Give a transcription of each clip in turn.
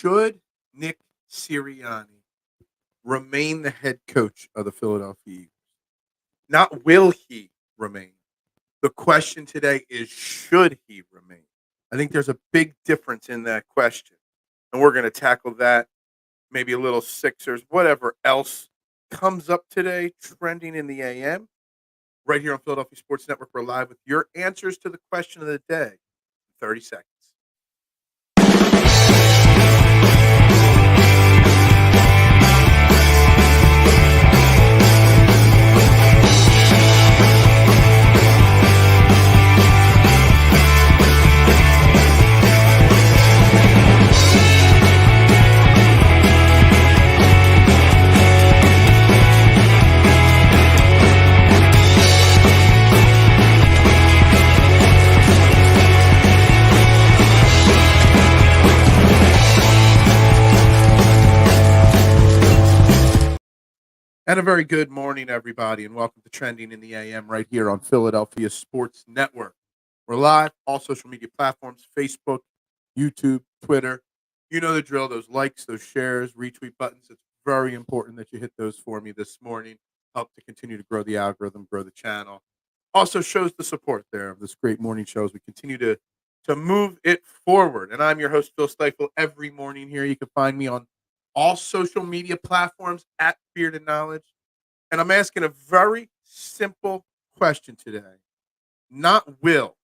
Should Nick Sirianni remain the head coach of the Philadelphia Eagles? Not will he remain. The question today is should he remain? I think there's a big difference in that question. And we're going to tackle that, maybe a little Sixers, whatever else comes up today, trending in the AM. Right here on Philadelphia Sports Network, we're live with your answers to the question of the day in 30 seconds. And a very good morning, everybody, and welcome to Trending in the AM right here on Philadelphia Sports Network. We're live, all social media platforms, Facebook, YouTube, Twitter. You know the drill, those likes, those shares, retweet buttons. It's very important that you hit those for me this morning. Help to continue to grow the algorithm, grow the channel. Also shows the support there of this great morning show as we continue to move it forward. And I'm your host, Phil Stiefel, every morning here. You can find me on all social media platforms at Bearded Knowledge. And I'm asking a very simple question today. Not will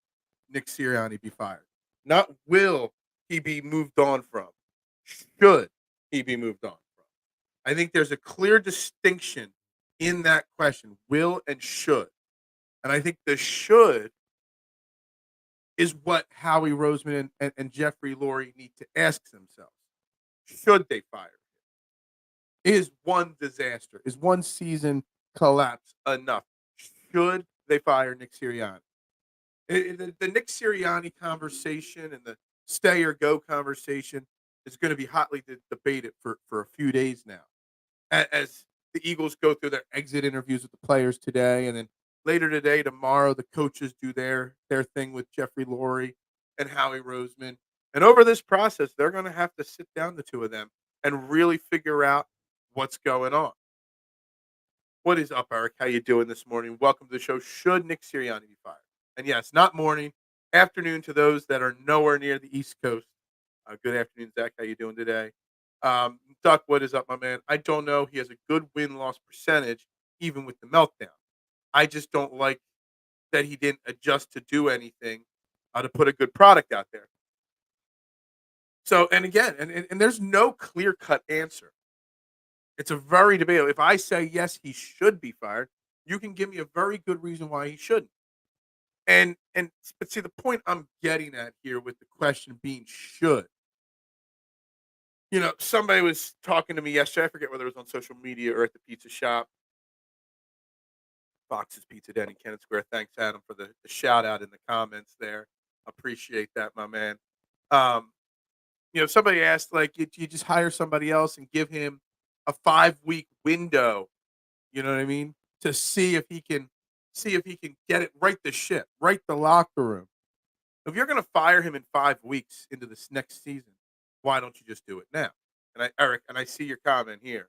Nick Sirianni be fired. Not will he be moved on from. Should he be moved on from? I think there's a clear distinction in that question, will and should. And I think the should is what Howie Roseman and Jeffrey Lurie need to ask themselves. Should they fire him? Is one disaster, is one season collapse enough? Should they fire Nick Sirianni? The Nick Sirianni conversation and the stay or go conversation is going to be hotly debated for a few days now. As the Eagles go through their exit interviews with the players today, and then later today, tomorrow, the coaches do their thing with Jeffrey Lurie and Howie Roseman. And over this process, they're going to have to sit down, the two of them, and really figure out what's going on. What is up, Eric? How you doing this morning? Welcome to the show. Should Nick Sirianni be fired? And yes, not morning, afternoon to those that are nowhere near the East Coast. Good afternoon, Zach. How you doing today? Duck, what is up, my man? I don't know. He has a good win-loss percentage, even with the meltdown. I just don't like that he didn't adjust to do anything to put a good product out there. So, and again, and there's no clear-cut answer. It's a very debatable. If I say, yes, he should be fired, you can give me a very good reason why he shouldn't. But see, the point I'm getting at here with the question being should. You know, somebody was talking to me yesterday. I forget whether it was on social media or at the pizza shop. Fox's Pizza Den in Kennett Square. Thanks, Adam, for the shout out in the comments there. Appreciate that, my man. Somebody asked, like, you just hire somebody else and give him a 5-week window, you know what I mean, to see if he can get it, right the ship, right the locker room. If you're going to fire him in 5 weeks into this next season, why don't you just do it now? And Eric, I see your comment here.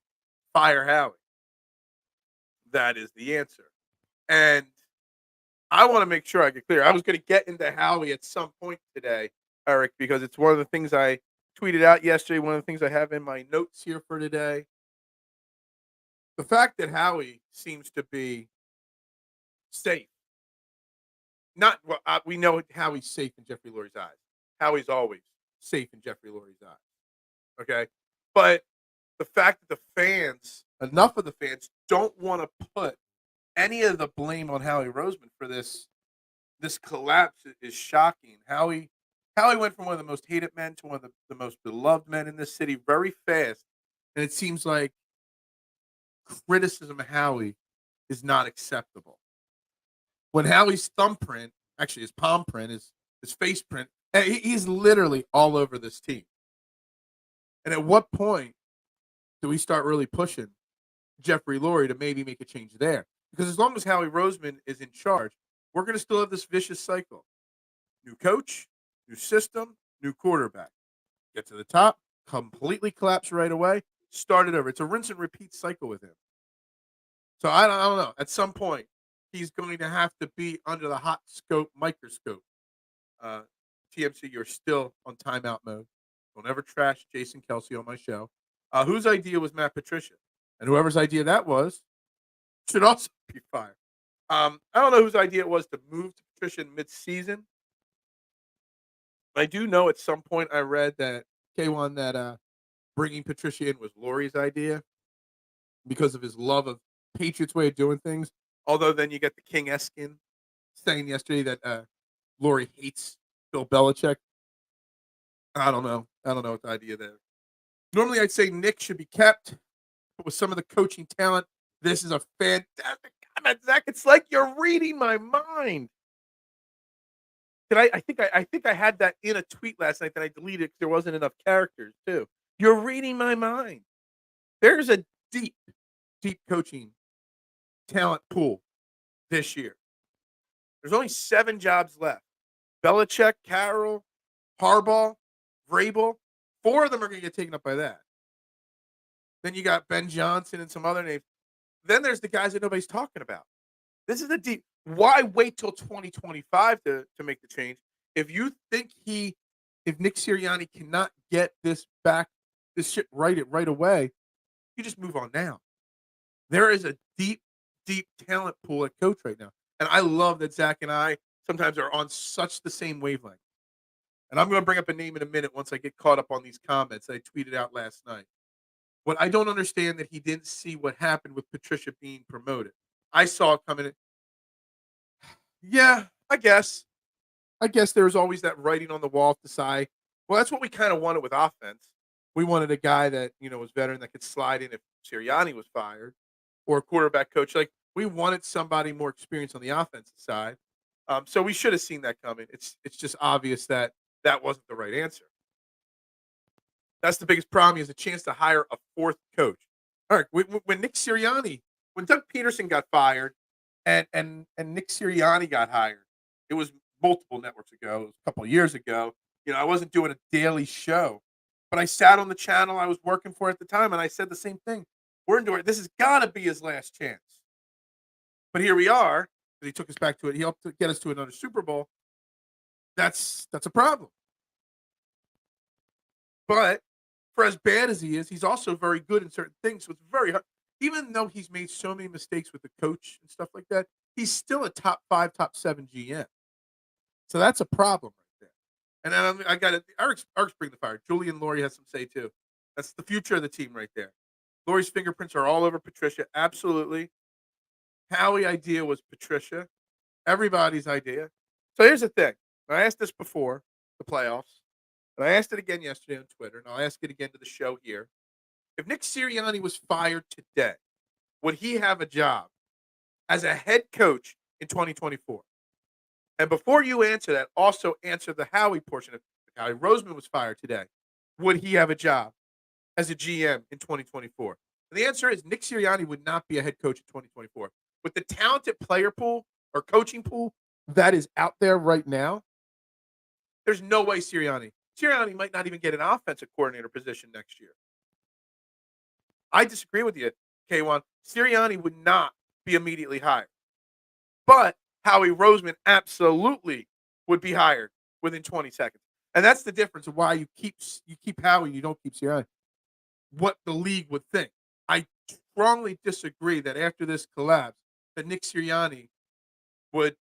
Fire Howie. That is the answer. And I want to make sure I get clear. I was going to get into Howie at some point today, Eric, because it's one of the things I tweeted out yesterday, one of the things I have in my notes here for today. The fact that Howie seems to be safe. We know Howie's safe in Jeffrey Lurie's eyes. Howie's always safe in Jeffrey Lurie's eyes. Okay? But the fact that enough of the fans don't want to put any of the blame on Howie Roseman for this collapse is shocking. Howie went from one of the most hated men to one of the most beloved men in this city very fast. And it seems like criticism of Howie is not acceptable. When Howie's thumbprint, actually his palm print, his face print, he's literally all over this team. And at what point do we start really pushing Jeffrey Lurie to maybe make a change there? Because as long as Howie Roseman is in charge, we're going to still have this vicious cycle. New coach, new system, new quarterback. Get to the top, completely collapsed right away, started over. It's a rinse and repeat cycle with him. So I don't know. At some point, he's going to have to be under the hot scope microscope. Uh, TMC, you're still on timeout mode. Don't ever trash Jason Kelsey on my show. Whose idea was Matt Patricia? And whoever's idea that was should also be fired. I don't know whose idea it was to move to Patricia in mid-season. I do know at some point I read that K1 that bringing Patricia in was Lori's idea because of his love of Patriots' way of doing things. Although then you get the King Eskin saying yesterday that Lori hates Bill Belichick. I don't know. I don't know what the idea there. Normally I'd say Nick should be kept, but with some of the coaching talent, this is a fantastic comment, Zach. It's like you're reading my mind. I think I had that in a tweet last night that I deleted because there wasn't enough characters too. You're reading my mind. There's a deep coaching talent pool this year. There's only 7 jobs left. Belichick, Carroll, Harbaugh, Vrabel. 4 of them are going to get taken up by that. Then you got Ben Johnson and some other names. Then there's the guys that nobody's talking about. This is a deep. Why wait till 2025 to make the change? If you think if Nick Sirianni cannot get this shit right away, you just move on now. There is a deep talent pool at coach right now. And I love that Zach and I sometimes are on such the same wavelength. And I'm going to bring up a name in a minute once I get caught up on these comments I tweeted out last night. What I don't understand that he didn't see what happened with Patricia being promoted. I saw it coming in. Yeah, I guess there was always that writing on the wall to Desai. Well, that's what we kind of wanted with offense. We wanted a guy that, was veteran that could slide in if Sirianni was fired, or a quarterback coach. Like, we wanted somebody more experienced on the offensive side. So we should have seen that coming. It's just obvious that wasn't the right answer. That's the biggest problem. He has a chance to hire a 4th coach. All right, when Nick Sirianni, when Doug Peterson got fired, and Nick Sirianni got hired, it was multiple networks ago. It was a couple of years ago. I wasn't doing a daily show, but I sat on the channel I was working for at the time, and I said the same thing. We're into it. This has got to be his last chance. But here we are. He took us back to it. He helped to get us to another Super Bowl. That's a problem. But for as bad as he is, he's also very good in certain things. So it's very hard. Even though he's made so many mistakes with the coach and stuff like that, he's still a top 5, top 7 GM. So that's a problem right there. And then I got it. Eric's bringing the fire. Julian Laurie has some say too. That's the future of the team right there. Laurie's fingerprints are all over Patricia. Absolutely. Howie idea was Patricia. Everybody's idea. So here's the thing. I asked this before the playoffs, and I asked it again yesterday on Twitter, and I'll ask it again to the show here. If Nick Sirianni was fired today, would he have a job as a head coach in 2024? And before you answer that, also answer the Howie portion of it. Howie Roseman was fired today. Would he have a job as a GM in 2024? And the answer is Nick Sirianni would not be a head coach in 2024. With the talented player pool or coaching pool that is out there right now, there's no way Sirianni might not even get an offensive coordinator position next year. I disagree with you, K1. Sirianni would not be immediately hired. But Howie Roseman absolutely would be hired within 20 seconds. And that's the difference of why you keep Howie and you don't keep Sirianni. What the league would think. I strongly disagree that after this collapse, that Nick Sirianni would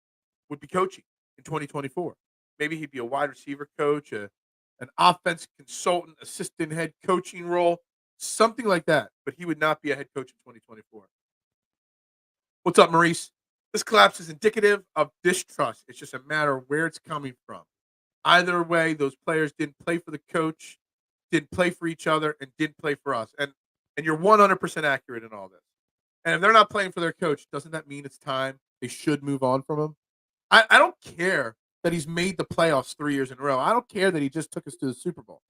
be coaching in 2024. Maybe he'd be a wide receiver coach, an offense consultant, assistant head coaching role, something like that. But he would not be a head coach in 2024. What's up, Maurice? This collapse is indicative of distrust. It's just a matter of where it's coming from. Either way, those players didn't play for the coach, didn't play for each other, and didn't play for us. And you're 100% accurate in all this. And if they're not playing for their coach, doesn't that mean it's time they should move on from him? I don't care that he's made the playoffs 3 years in a row. I don't care that he just took us to the Super Bowl.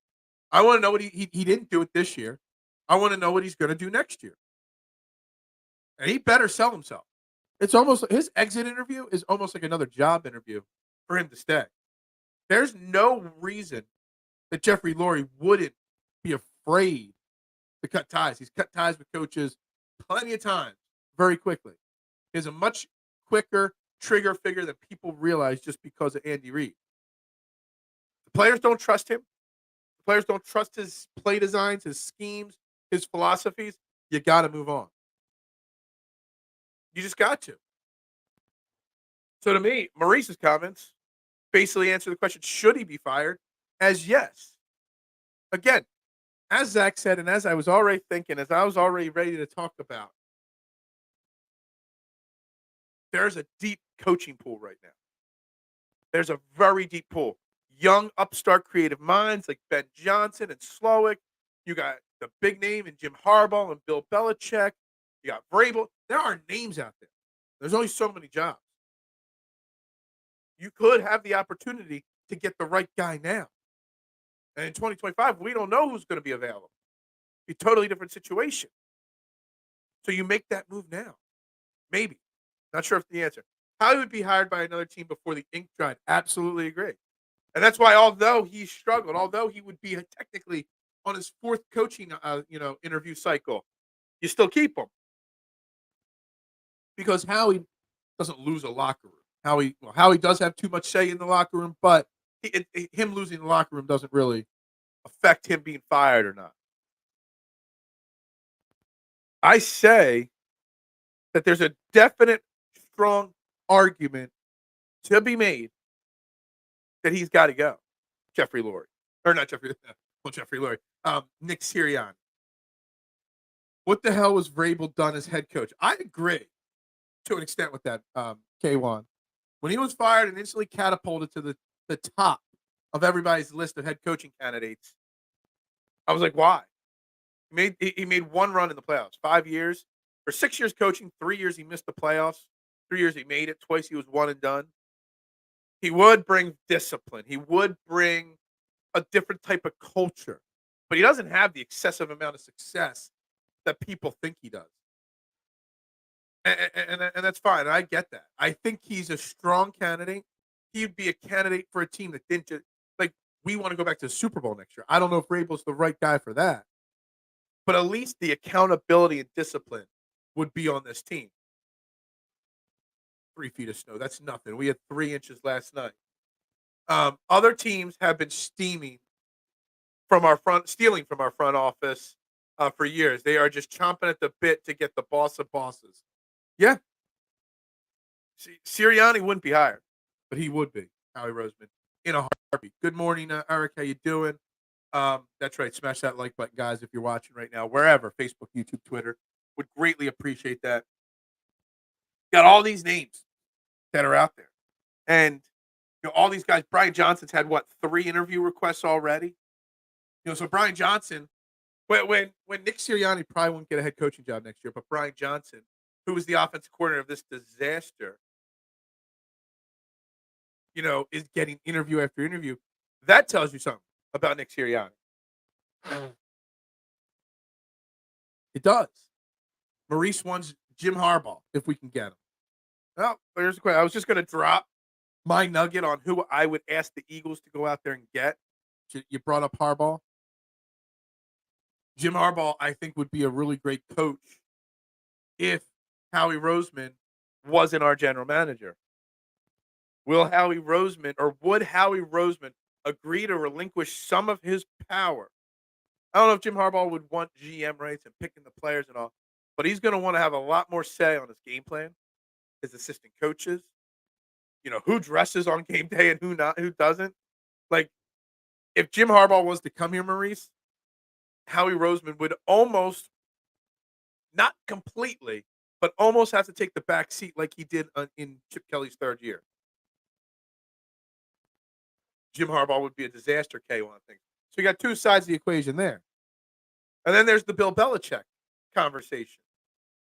I want to know what he didn't do it this year. I want to know what he's going to do next year. And he better sell himself. It's almost his exit interview is almost like another job interview for him to stay. There's no reason that Jeffrey Lurie wouldn't be afraid to cut ties. He's cut ties with coaches plenty of times very quickly. He has a much quicker trigger figure than people realize just because of Andy Reid. The players don't trust him. The players don't trust his play designs, his schemes, his philosophies. You got to move on. You just got to. So to me, Maurice's comments basically answer the question, should he be fired? As yes. Again, as Zach said, and as I was already thinking, as I was already ready to talk about, there's a deep coaching pool right now. There's a very deep pool. Young, upstart creative minds like Ben Johnson and Slowick. You got the big name in Jim Harbaugh and Bill Belichick. You got Vrabel. There are names out there. There's only so many jobs. You could have the opportunity to get the right guy now. And in 2025, we don't know who's going to be available. It's a totally different situation. So you make that move now. Maybe. Not sure if the answer. How he would be hired by another team before the ink dried. Absolutely agree. And that's why, although he struggled, although he would be technically on his fourth coaching, interview cycle, you still keep him because Howie doesn't lose a locker room. Howie does have too much say in the locker room, but him losing the locker room doesn't really affect him being fired or not. I say that there's a definite, strong argument to be made that he's got to go. Jeffrey Lurie. Or not Jeffrey, well, Jeffrey Lurie. Nick Sirianni. What the hell was Vrabel done as head coach? I agree to an extent with that, K1. When he was fired and instantly catapulted to the top of everybody's list of head coaching candidates, I was like, why? He made one run in the playoffs. 5 years. For 6 years coaching, 3 years he missed the playoffs. 3 years he made it. Twice he was one and done. He would bring discipline. He would bring a different type of culture. But he doesn't have the excessive amount of success that people think he does. And that's fine. I get that. I think he's a strong candidate. He'd be a candidate for a team that didn't just, like, we want to go back to the Super Bowl next year. I don't know if Vrabel's the right guy for that. But at least the accountability and discipline would be on this team. 3 feet of snow. That's nothing. We had 3 inches last night. Other teams have been stealing from our front office for years. They are just chomping at the bit to get the boss of bosses. Yeah. Sirianni wouldn't be hired, but he would be, Howie Roseman, in a heartbeat. Good morning, Eric. How you doing? That's right. Smash that like button, guys, if you're watching right now, wherever, Facebook, YouTube, Twitter. Would greatly appreciate that. Got all these names that are out there. And all these guys, Brian Johnson's had, 3 interview requests already? So Brian Johnson, when Nick Sirianni probably won't get a head coaching job next year, but Brian Johnson, who was the offensive coordinator of this disaster, is getting interview after interview. That tells you something about Nick Sirianni. It does. Maurice wants Jim Harbaugh, if we can get him. Well, there's a question. I was just going to drop my nugget on who I would ask the Eagles to go out there and get. You brought up Harbaugh. Jim Harbaugh, I think, would be a really great coach if Howie Roseman wasn't our general manager. Would Howie Roseman agree to relinquish some of his power? I don't know if Jim Harbaugh would want GM rights and picking the players and all, but he's going to want to have a lot more say on his game plan, his assistant coaches, who dresses on game day and who doesn't. Like, if Jim Harbaugh was to come here, Maurice, Howie Roseman would almost, not completely, but almost have to take the back seat like he did in Chip Kelly's 3rd year. Jim Harbaugh would be a disaster, K1, I think. So you got 2 sides of the equation there. And then there's the Bill Belichick conversation.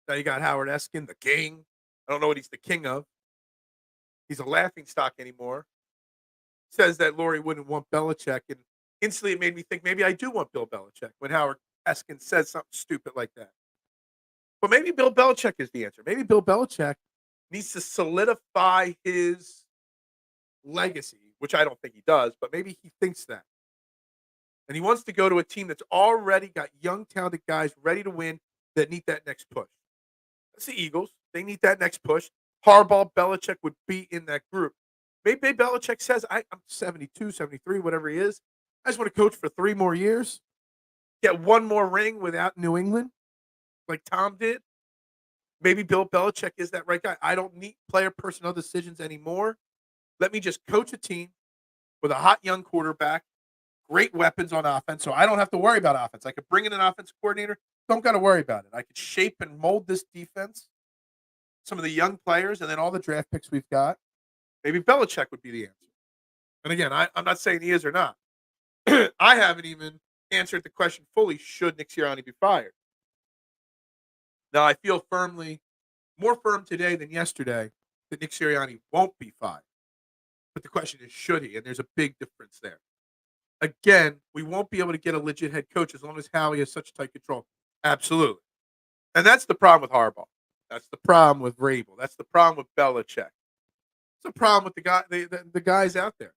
Now you got Howard Eskin, the king. I don't know what he's the king of. He's a laughingstock anymore. Says that Lurie wouldn't want Belichick. And instantly it made me think maybe I do want Bill Belichick when Howard Eskin says something stupid like that. But maybe Bill Belichick is the answer. Maybe Bill Belichick needs to solidify his legacy, which I don't think he does, but maybe he thinks that. And he wants to go to a team that's already got young, talented guys ready to win that need that next push. That's the Eagles. They need that next push. Harbaugh, Belichick would be in that group. Maybe Belichick says, I'm 72, 73, whatever he is. I just want to coach for 3 more years, get 1 more ring without New England, like Tom did. Maybe Bill Belichick is that right guy. I don't need player personnel decisions anymore. Let me just coach a team with a hot young quarterback, great weapons on offense, so I don't have to worry about offense. I could bring in an offensive coordinator. Don't got to worry about it. I could shape and mold this defense, some of the young players, and then all the draft picks we've got. Maybe Belichick would be the answer. And again, I'm not saying he is or not. I haven't even answered the question fully, should Nick Sirianni be fired? Now, I feel more firm today than yesterday, that Nick Sirianni won't be fired. But the question is, should he? And there's a big difference there. Again, we won't be able to get a legit head coach as long as Howie has such tight control. Absolutely. And that's the problem with Harbaugh. That's the problem with Vrabel. That's the problem with Belichick. It's the problem with the guys out there.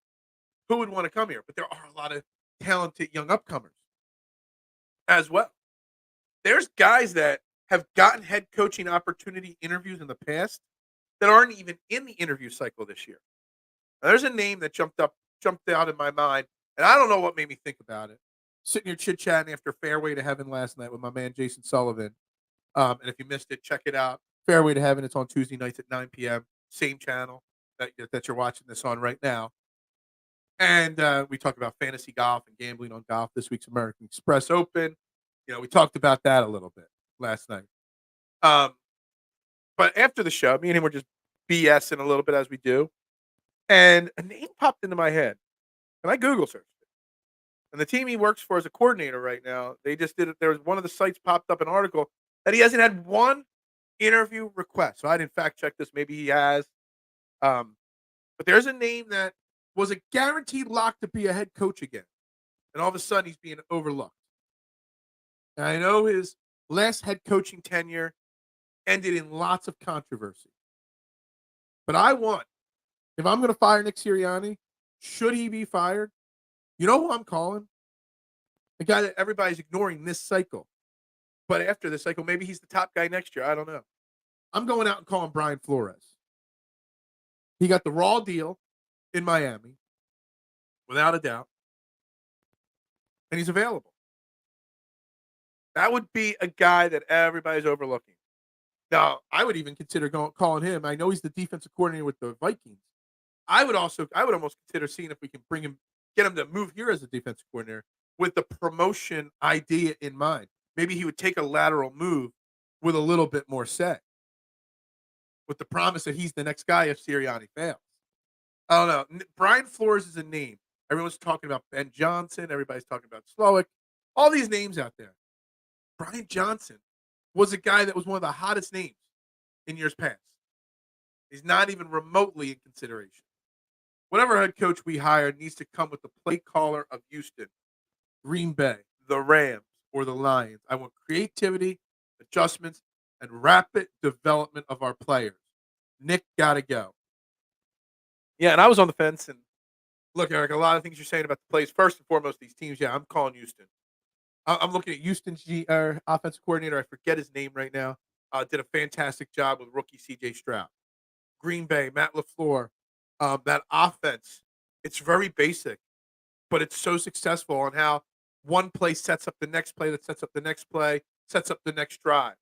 Who would want to come here? But there are a lot of talented young upcomers as well. There's guys that have gotten head coaching opportunity interviews in the past that aren't even in the interview cycle this year. Now, there's a name that jumped out in my mind, and I don't know what made me think about it. Sitting here chit-chatting after Fairway to Heaven last night with my man Jason Sullivan. And if you missed it, check it out. Fairway to Heaven, it's on Tuesday nights at 9 p.m. Same channel that you're watching this on right now. And we talk about fantasy golf and gambling on golf. This week's American Express Open. We talked about that a little bit last night. But after the show, me and him were just BSing a little bit as we do. And a name popped into my head. And I Google searched it. And the team he works for as a coordinator right now, they just did it. There was one of the sites popped up an article that he hasn't had one interview request. So I didn't fact check this. Maybe he has. But there's a name that was a guaranteed lock to be a head coach again. And all of a sudden, he's being overlooked. And I know his last head coaching tenure ended in lots of controversy. But if I'm going to fire Nick Sirianni, should he be fired? You know who I'm calling? The guy that everybody's ignoring this cycle. But after this cycle, maybe he's the top guy next year. I don't know. I'm going out and calling Brian Flores. He got the raw deal in Miami, without a doubt. And he's available. That would be a guy that everybody's overlooking. Now, I would even consider calling him. I know he's the defensive coordinator with the Vikings. I would almost consider seeing if we can get him to move here as a defensive coordinator with the promotion idea in mind. Maybe he would take a lateral move with a little bit more say, with the promise that he's the next guy if Sirianni fails. I don't know. Brian Flores is a name. Everyone's talking about Ben Johnson. Everybody's talking about Slowick. All these names out there. Brian Johnson was a guy that was one of the hottest names in years past. He's not even remotely in consideration. Whatever head coach we hire needs to come with the play caller of Houston, Green Bay, the Rams, or the Lions. I want creativity, adjustments, and rapid development of our players. Nick got to go. Yeah, and I was on the fence. And look, Eric, a lot of things you're saying about the plays. First and foremost, these teams, I'm calling Houston. I'm looking at Houston's offensive coordinator. I forget his name right now. Did a fantastic job with rookie C.J. Stroud. Green Bay, Matt LaFleur. That offense, it's very basic, but it's so successful on how one play sets up the next play that sets up the next play, sets up the next drive.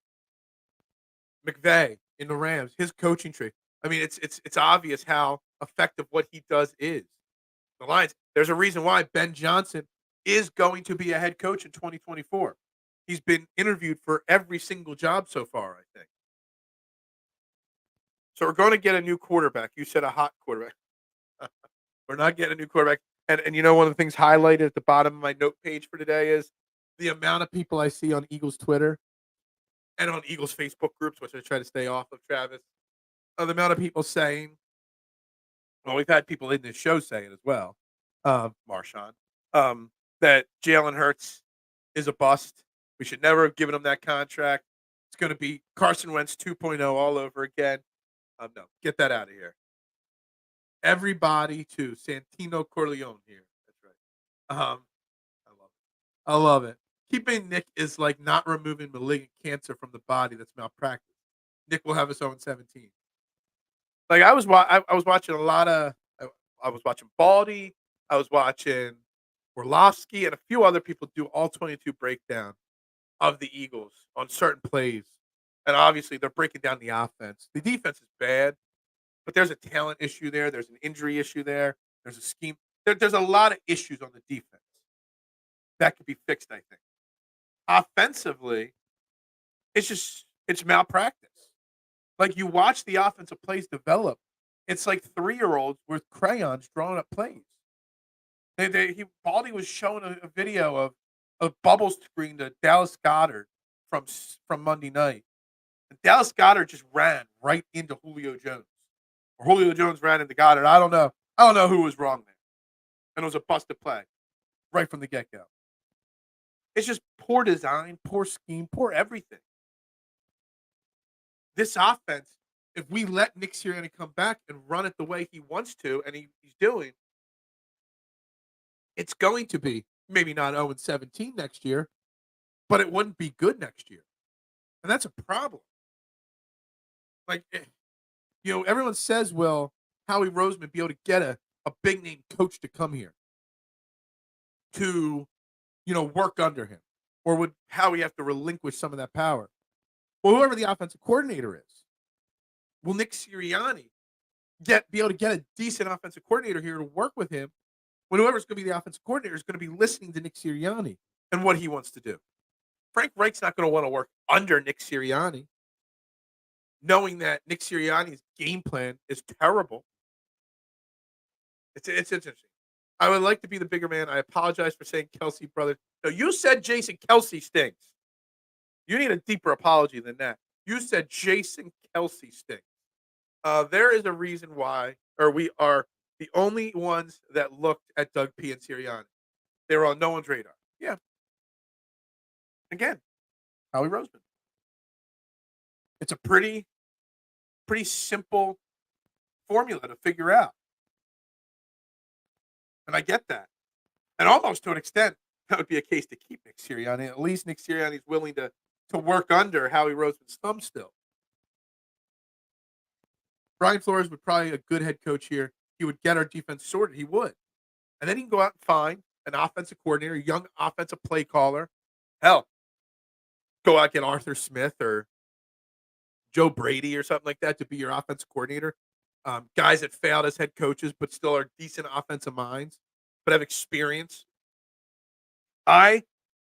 McVay in the Rams, his coaching tree. I mean, it's obvious how effective what he does is. The Lions, there's a reason why Ben Johnson is going to be a head coach in 2024. He's been interviewed for every single job so far, I think. So we're going to get a new quarterback. You said a hot quarterback. We're not getting a new quarterback. And one of the things highlighted at the bottom of my note page for today is the amount of people I see on Eagles Twitter and on Eagles Facebook groups, which I try to stay off of, Travis. The amount of people saying, well, we've had people in this show saying as well, Marshawn, that Jalen Hurts is a bust. We should never have given him that contract. It's going to be Carson Wentz 2.0 all over again. No, get that out of here. Everybody to Santino Corleone here. That's right. I love I love it. Keeping Nick is like not removing malignant cancer from the body that's malpractice. Nick will have his own 17. Like I was watching a lot of I was watching Baldy, I was watching Orlovsky, and a few other people do all 22 breakdown of the Eagles on certain plays. And obviously they're breaking down the offense. The defense is bad, but there's a talent issue there. There's an injury issue there. There's a scheme. There's a lot of issues on the defense that could be fixed, I think. Offensively, it's malpractice. Like you watch the offensive plays develop. It's like 3-year-olds with crayons drawing up plays. Baldy was showing a video of bubble screen to Dallas Goedert from Monday night. And Dallas Goedert just ran right into Julio Jones. Or Julio Jones ran into Goddard. I don't know. I don't know who was wrong there. And it was a busted play right from the get-go. It's just poor design, poor scheme, poor everything. This offense, if we let Nick Sirianni come back and run it the way he wants to, and he's doing, it's going to be maybe not 0-17 next year, but it wouldn't be good next year. And that's a problem. Like, everyone says, will Howie Roseman be able to get a big name coach to come here to, work under him? Or would Howie have to relinquish some of that power? Well, whoever the offensive coordinator is, will Nick Sirianni be able to get a decent offensive coordinator here to work with him when whoever's going to be the offensive coordinator is going to be listening to Nick Sirianni and what he wants to do? Frank Reich's not going to want to work under Nick Sirianni, knowing that Nick Sirianni's game plan is terrible. It's interesting. I would like to be the bigger man. I apologize for saying Kelsey brother. No, you said Jason Kelsey stinks. You need a deeper apology than that. You said Jason Kelsey stinks. There is a reason why, or we are the only ones that looked at Doug P. and Sirianni. They were on no one's radar. Yeah. Again, Howie Roseman. It's a pretty simple formula to figure out. And I get that. And almost to an extent, that would be a case to keep Nick Sirianni. At least Nick Sirianni is willing to work under Howie Roseman's thumb still. Brian Flores would probably be a good head coach here. He would get our defense sorted. He would. And then he can go out and find an offensive coordinator, a young offensive play caller. Hell, go out and get Arthur Smith or Joe Brady or something like that to be your offensive coordinator. Guys that failed as head coaches but still are decent offensive minds, but have experience. I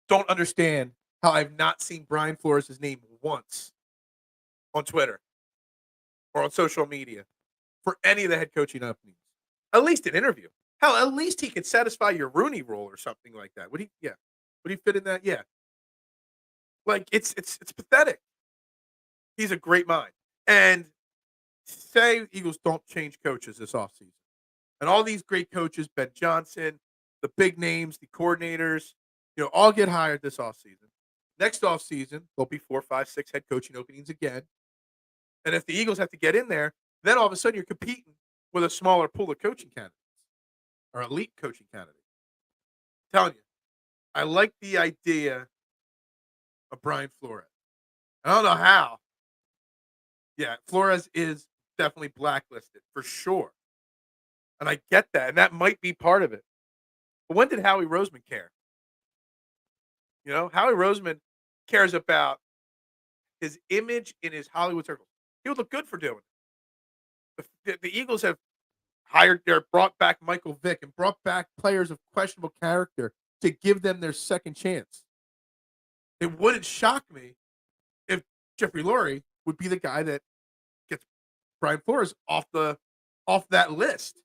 don't understand how I've not seen Brian Flores' name once on Twitter or on social media for any of the head coaching openings. At least an interview. Hell, at least he could satisfy your Rooney role or something like that. Would he? Yeah. Would he fit in that? Yeah. Like it's pathetic. He's a great mind. And say Eagles don't change coaches this offseason. And all these great coaches, Ben Johnson, the big names, the coordinators, all get hired this offseason. Next offseason, there'll be 4, 5, 6 head coaching openings again. And if the Eagles have to get in there, then all of a sudden you're competing with a smaller pool of coaching candidates or elite coaching candidates. I'm telling you, I like the idea of Brian Flores. I don't know how. Yeah, Flores is definitely blacklisted for sure. And I get that. And that might be part of it. But when did Howie Roseman care? Howie Roseman cares about his image in his Hollywood circles. He would look good for doing it. The Eagles have brought back Michael Vick and brought back players of questionable character to give them their second chance. It wouldn't shock me if Jeffrey Lurie would be the guy that gets Brian Flores off that list.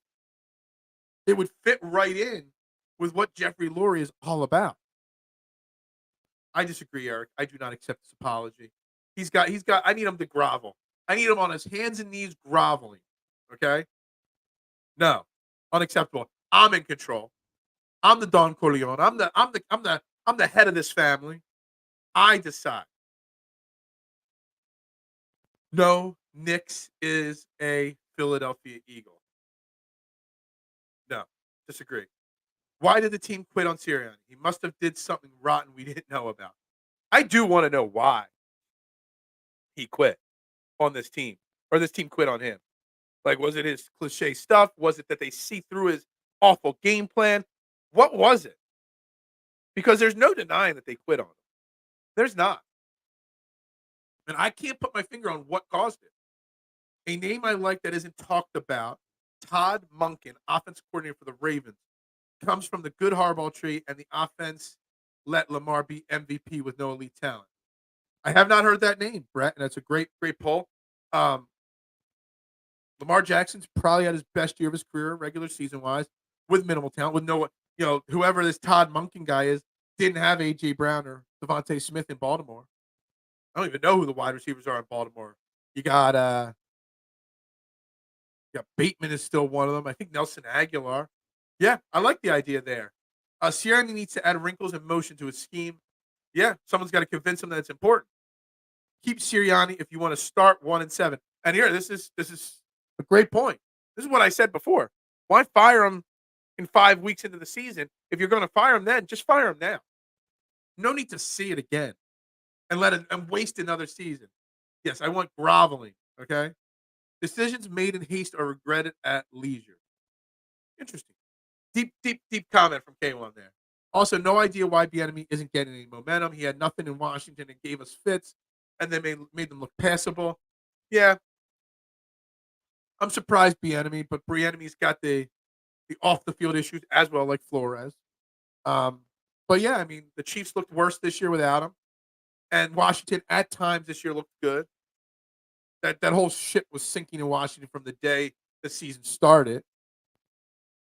It would fit right in with what Jeffrey Lurie is all about. I disagree, Eric. I do not accept this apology. I need him to grovel. I need him on his hands and knees groveling. Okay? No. Unacceptable. I'm in control. I'm the Don Corleone. I'm the head of this family. I decide. No, Knicks is a Philadelphia Eagle. No. Disagree. Why did the team quit on Sirianni? He must have did something rotten we didn't know about. I do want to know why he quit on this team, or this team quit on him. Like, was it his cliche stuff? Was it that they see through his awful game plan? What was it? Because there's no denying that they quit on him. There's not. And I can't put my finger on what caused it. A name I like that isn't talked about, Todd Monken, offensive coordinator for the Ravens, comes from the good Harbaugh tree, and the offense let Lamar be MVP with no elite talent. I have not heard that name, Brett, and that's a great poll. Lamar Jackson's probably at his best year of his career, regular season wise, with minimal talent, with no, whoever this Todd Monken guy is, didn't have AJ Brown or Devontae Smith in Baltimore. I don't even know who the wide receivers are in Baltimore. You got Bateman is still one of them. I think Nelson Aguilar. Yeah, I like the idea there. Sirianni needs to add wrinkles and motion to his scheme. Yeah, someone's got to convince him that it's important. Keep Sirianni if you want to start 1-7. And here, this is a great point. This is what I said before. Why fire him in 5 weeks into the season? If you're going to fire him then, just fire him now. No need to see it again and waste another season. Yes, I want groveling, okay? Decisions made in haste are regretted at leisure. Interesting. Deep comment from K1 there. Also, no idea why Bieniemy isn't getting any momentum. He had nothing in Washington and gave us fits, and then made them look passable. Yeah, I'm surprised Bieniemy, but Bieniemy's got the off the field issues as well, like Flores. But yeah, I mean, the Chiefs looked worse this year without him, and Washington at times this year looked good. That whole shit was sinking in Washington from the day the season started.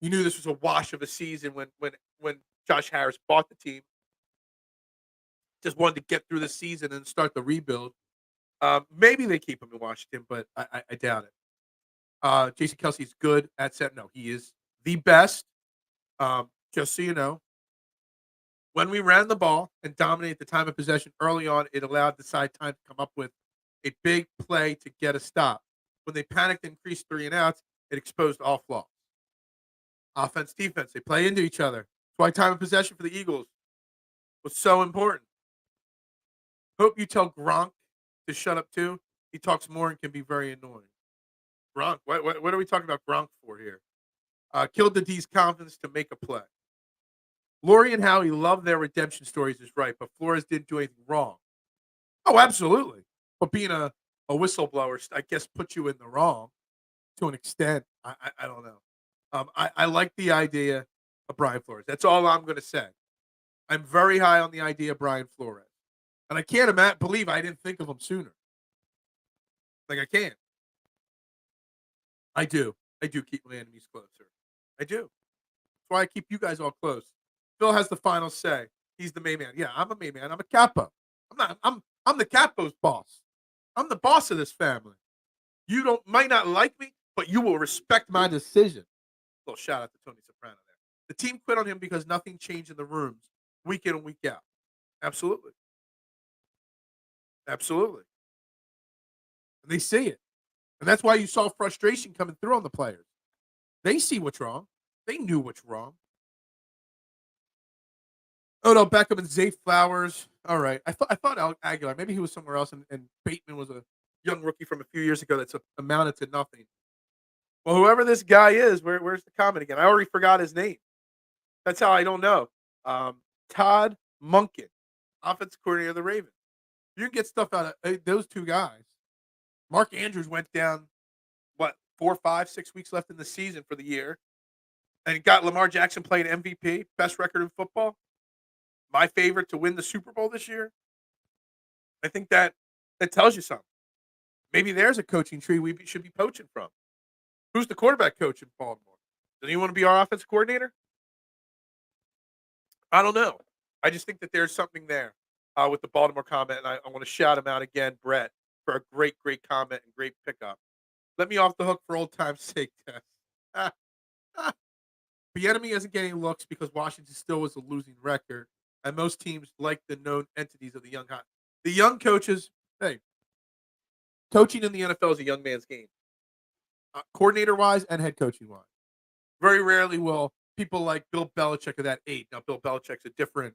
You knew this was a wash of a season when Josh Harris bought the team. Just wanted to get through the season and start the rebuild. Maybe they keep him in Washington, but I doubt it. Jason Kelsey's good at set. No, he is the best. Just so you know, when we ran the ball and dominated the time of possession early on, it allowed Desai time to come up with a big play to get a stop. When they panicked and increased 3 and outs, it exposed all flaws. Offense, defense, they play into each other. That's why time of possession for the Eagles was so important. Hope you tell Gronk to shut up too. He talks more and can be very annoying. Gronk, what are we talking about Gronk for here? Killed the D's confidence to make a play. Lori and Howie love their redemption stories, is right, but Flores didn't do anything wrong. Oh, absolutely. But being a whistleblower, I guess, puts you in the wrong to an extent. I don't know. I like the idea of Brian Flores. That's all I'm going to say. I'm very high on the idea of Brian Flores. And I can't believe I didn't think of him sooner. Like, I can't. I do. I do keep my enemies closer. I do. That's why I keep you guys all close. Phil has the final say. He's the main man. Yeah, I'm a main man. I'm a capo. I'm the capo's boss. I'm the boss of this family. You might not like me, but you will respect my decision. Little shout out to Tony Soprano there. The team quit on him because nothing changed in the rooms week in and week out. Absolutely. Absolutely. And they see it. And that's why you saw frustration coming through on the players. They see what's wrong. They knew what's wrong. Odell Beckham and Zay Flowers. All right. I thought Aguilar, maybe he was somewhere else, and Bateman was a young rookie from a few years ago that's amounted to nothing. Well, whoever this guy is, where's the comment again? I already forgot his name. That's how I don't know. Todd Monken, offensive coordinator of the Ravens. You can get stuff out of those two guys. Mark Andrews went down, 4, 5, 6 weeks left in the season for the year, and got Lamar Jackson playing MVP, best record in football. My favorite to win the Super Bowl this year. I think that tells you something. Maybe there's a coaching tree we should be poaching from. Who's the quarterback coach in Baltimore? Does he want to be our offensive coordinator? I don't know. I just think that there's something there with the Baltimore comment, and I want to shout him out again, Brett, for a great comment and great pickup. Let me off the hook for old time's sake, Tess. Bieniemy isn't getting looks because Washington still was a losing record, and most teams like the known entities of the young hot. The young coaches, hey, coaching in the NFL is a young man's game. Coordinator-wise and head coaching-wise. Very rarely will people like Bill Belichick of that age. Now, Bill Belichick's a different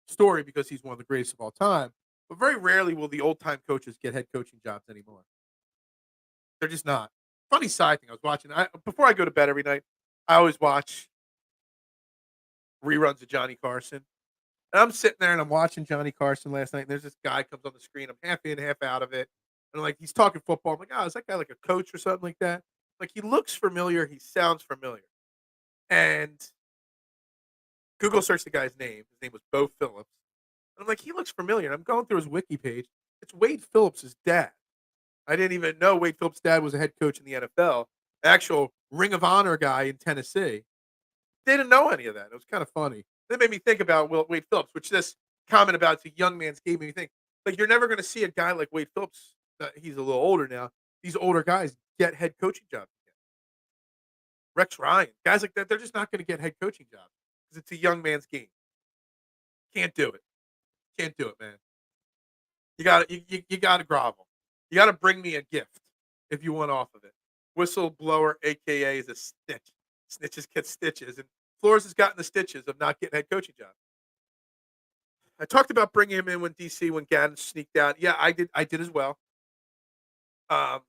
story because he's one of the greatest of all time. But very rarely will the old time coaches get head coaching jobs anymore. They're just not. Funny side thing, I was watching. Before I go to bed every night, I always watch reruns of Johnny Carson. And I'm sitting there and I'm watching Johnny Carson last night, and there's this guy comes on the screen. I'm half in, half out of it. And I'm like, he's talking football. I'm like, oh, is that guy like a coach or something like that? Like, he looks familiar. He sounds familiar. And Google searched the guy's name. His name was Bo Phillips. And I'm like, he looks familiar. And I'm going through his wiki page. It's Wade Phillips' dad. I didn't even know Wade Phillips' dad was a head coach in the NFL, actual Ring of Honor guy in Tennessee. Didn't know any of that. It was kind of funny. That made me think about Wade Phillips, which this comment about it's a young man's game made me think. Like, you're never going to see a guy like Wade Phillips. He's a little older now. These older guys get head coaching jobs again. Rex Ryan, guys like that, they're just not going to get head coaching jobs because it's a young man's game. Can't do it. Can't do it, man. You got to grovel. You got to bring me a gift if you want off of it. Whistleblower, aka, is a snitch. Snitches get stitches, and Flores has gotten the stitches of not getting head coaching jobs. I talked about bringing him in when Gannon sneaked out. Yeah, I did as well. But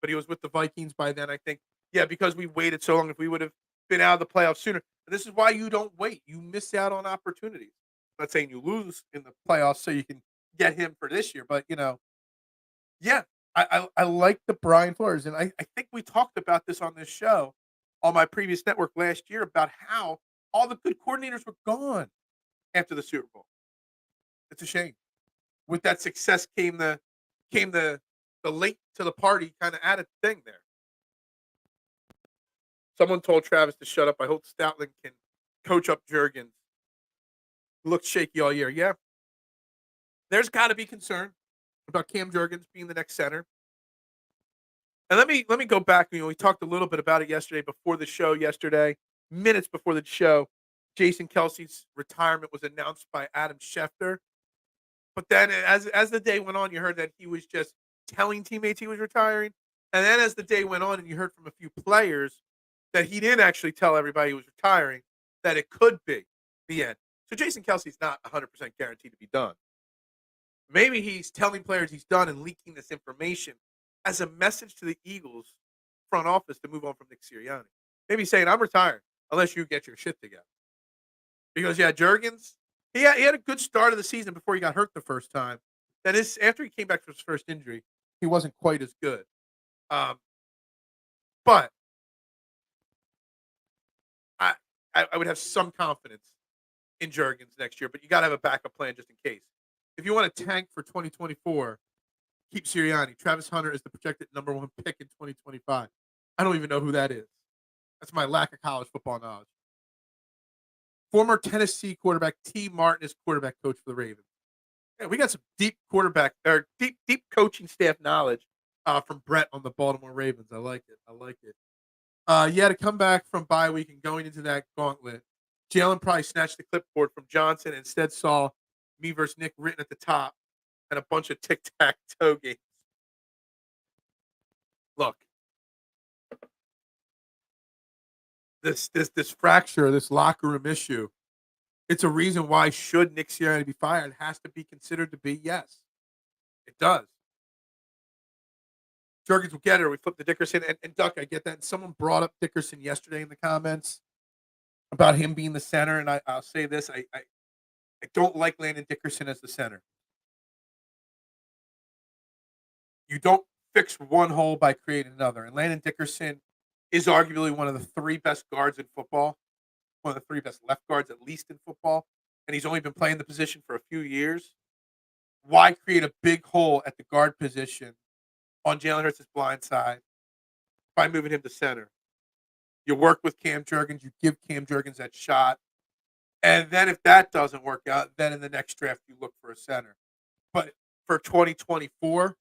he was with the Vikings by then, I think. Yeah, because we waited so long. If we would have been out of the playoffs sooner, and this is why you don't wait. You miss out on opportunities. I'm not saying you lose in the playoffs so you can get him for this year, but yeah, I like the Brian Flores, and I think we talked about this on this show on my previous network last year about how all the good coordinators were gone after the Super Bowl. It's a shame. With that success came the late to the party kind of added thing there. Someone told Travis to shut up. I hope Stoutland can coach up Jurgens. Looked shaky all year. Yeah. There's got to be concern about Cam Jurgens being the next center. And let me go back. We talked a little bit about it yesterday before the show yesterday. Minutes before the show, Jason Kelce's retirement was announced by Adam Schefter. But then as the day went on, you heard that he was just telling teammates he was retiring. And then as the day went on and you heard from a few players that he didn't actually tell everybody he was retiring, that it could be the end. So Jason Kelce's not 100% guaranteed to be done. Maybe he's telling players he's done and leaking this information as a message to the Eagles front office to move on from Nick Sirianni. Maybe saying, I'm retired unless you get your shit together. Because, Jurgens, he had a good start of the season before he got hurt the first time. Then after he came back from his first injury, he wasn't quite as good. But I would have some confidence in Jurgens next year, but you got to have a backup plan just in case. If you want to tank for 2024, keep Sirianni. Travis Hunter is the projected number 1 pick in 2025. I don't even know who that is. That's my lack of college football knowledge. Former Tennessee quarterback T. Martin is quarterback coach for the Ravens. Yeah, we got some deep coaching staff knowledge from Brett on the Baltimore Ravens. I like it. To come back from bye week and going into that gauntlet, Jalen probably snatched the clipboard from Johnson and instead saw me versus Nick written at the top and a bunch of tic-tac-toe games. Look, this fracture, this locker room issue, it's a reason why should Nick Sirianni be fired, it has to be considered to be yes. It does. Jurgens will get it, or we flip the Dickerson. And Duck, I get that. And someone brought up Dickerson yesterday in the comments about him being the center, and I'll say this. I don't like Landon Dickerson as the center. You don't fix one hole by creating another. And Landon Dickerson is arguably one of the 3 best guards in football, one of the 3 best left guards at least in football, and he's only been playing the position for a few years. Why create a big hole at the guard position on Jalen Hurts' blind side by moving him to center? You work with Cam Jurgens, you give Cam Jurgens that shot, and then if that doesn't work out, then in the next draft you look for a center. But for 2024,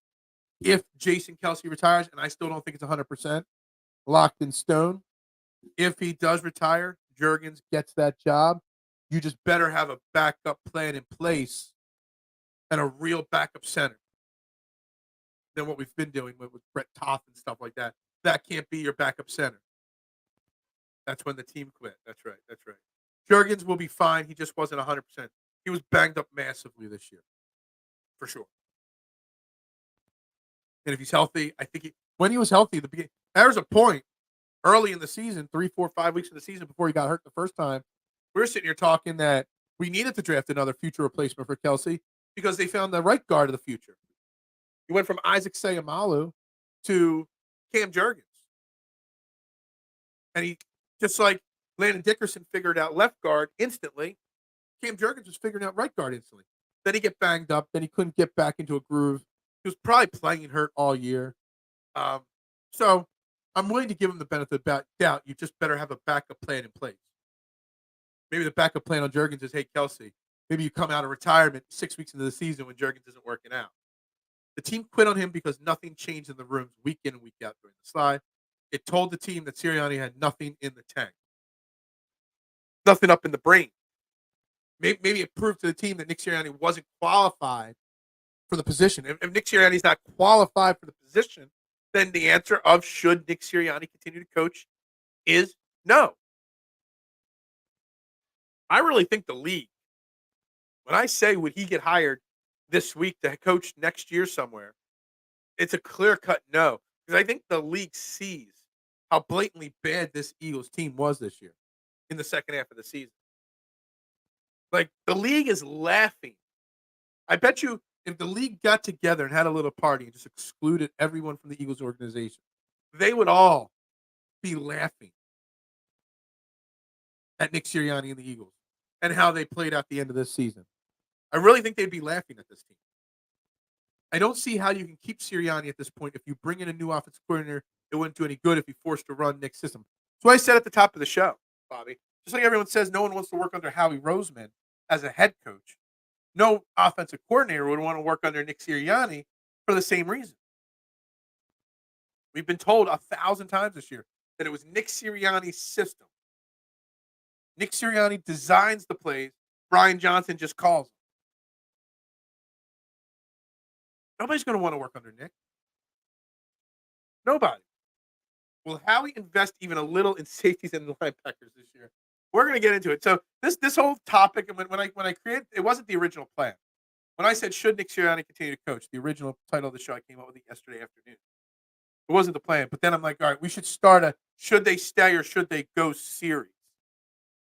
if Jason Kelce retires, and I still don't think it's 100% locked in stone, if he does retire, Jurgens gets that job, you just better have a backup plan in place and a real backup center than what we've been doing with Brett Toth and stuff like that. That can't be your backup center. That's when the team quit. That's right. That's right. Jurgens will be fine. He just wasn't 100%. He was banged up massively this year, for sure. And if he's healthy, I think when he was healthy at the beginning, there was a point early in the season, 3, 4, 5 weeks of the season before he got hurt the first time. We were sitting here talking that we needed to draft another future replacement for Kelsey because they found the right guard of the future. He went from Isaac Seumalo to Cam Jurgens. And he, just like Landon Dickerson figured out left guard instantly, Cam Jurgens was figuring out right guard instantly. Then he get banged up. Then he couldn't get back into a groove. He was probably playing hurt all year. So I'm willing to give him the benefit of doubt. You just better have a backup plan in place. Maybe the backup plan on Jurgens is, hey, Kelsey, maybe you come out of retirement 6 weeks into the season when Jurgens isn't working out. The team quit on him because nothing changed in the rooms week in and week out during the slide. It told the team that Sirianni had nothing in the tank. Nothing up in the brain. Maybe it proved to the team that Nick Sirianni wasn't qualified for the position. If Nick Sirianni's not qualified for the position, then the answer of should Nick Sirianni continue to coach is no. I really think the league, when I say would he get hired this week to coach next year somewhere, it's a clear-cut no. Because I think the league sees how blatantly bad this Eagles team was this year in the second half of the season. Like, the league is laughing. I bet you if the league got together and had a little party and just excluded everyone from the Eagles organization, they would all be laughing at Nick Sirianni and the Eagles and how they played out the end of this season. I really think they'd be laughing at this team. I don't see how you can keep Sirianni at this point. If you bring in a new offensive coordinator, it wouldn't do any good if he forced to run Nick's system. That's what I said at the top of the show, Bobby. Just like everyone says no one wants to work under Howie Roseman as a head coach, no offensive coordinator would want to work under Nick Sirianni for the same reason. We've been told 1,000 times this year that it was Nick Sirianni's system. Nick Sirianni designs the plays. Brian Johnson just calls them. Nobody's going to want to work under Nick. Nobody. Will Howie invest even a little in safeties and linebackers this year? We're going to get into it. So this whole topic, and when I created, it wasn't the original plan. When I said should Nick Sirianni continue to coach, the original title of the show I came up with yesterday afternoon. It wasn't the plan, but then I'm like, all right, we should start a should they stay or should they go series.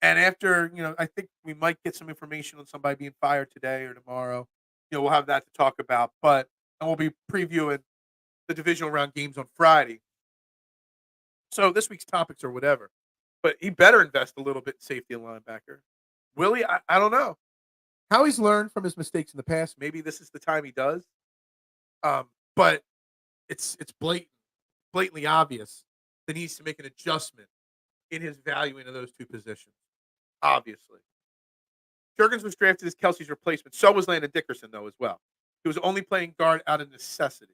And after, I think we might get some information on somebody being fired today or tomorrow. We'll have that to talk about. And we'll be previewing the divisional round games on Friday. So this week's topics or whatever. But he better invest a little bit in safety and linebacker. Will he? I don't know. How he's learned from his mistakes in the past. Maybe this is the time he does. But it's blatantly obvious that he needs to make an adjustment in his valuing of those two positions. Obviously. Jurgens was drafted as Kelsey's replacement. So was Landon Dickerson, though, as well. He was only playing guard out of necessity.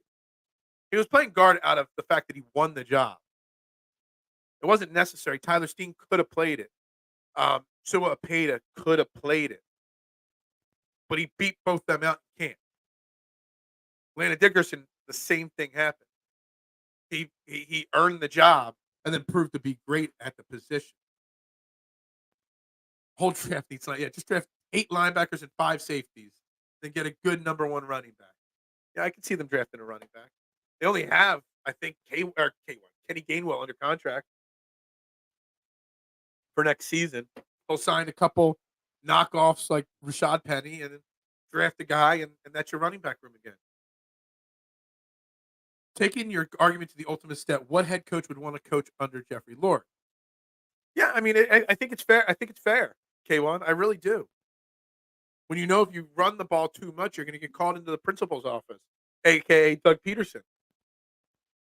He was playing guard out of the fact that he won the job. It wasn't necessary. Tyler Steen could have played it. Sua Apeda could have played it. But he beat both them out in camp. Landon Dickerson, the same thing happened. He earned the job and then proved to be great at the position. Whole draft needs just draft 8 linebackers and 5 safeties, then get a good number 1 running back. Yeah, I can see them drafting a running back. They only have, I think, Kenny Gainwell under contract for next season. He'll sign a couple knockoffs like Rashad Penny and then draft a guy, and that's your running back room again. Taking your argument to the ultimate step, what head coach would want to coach under Jeffrey Lurie? Yeah, I mean, I think it's fair. I think it's fair, K1. I really do. When if you run the ball too much, you're going to get called into the principal's office, a.k.a. Doug Peterson.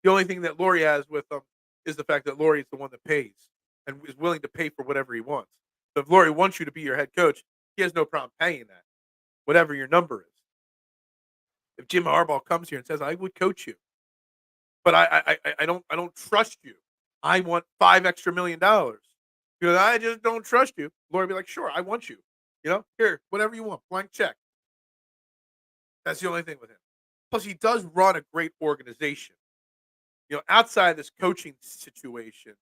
The only thing that Lurie has with him is the fact that Lurie is the one that pays and is willing to pay for whatever he wants. So if Lurie wants you to be your head coach, he has no problem paying that, whatever your number is. If Jim Harbaugh comes here and says, I would coach you, but I don't trust you. I want $5 extra million because I just don't trust you. Lurie would be like, sure, I want you. Here, whatever you want, blank check. That's the only thing with him. Plus, he does run a great organization. Outside of this coaching situation,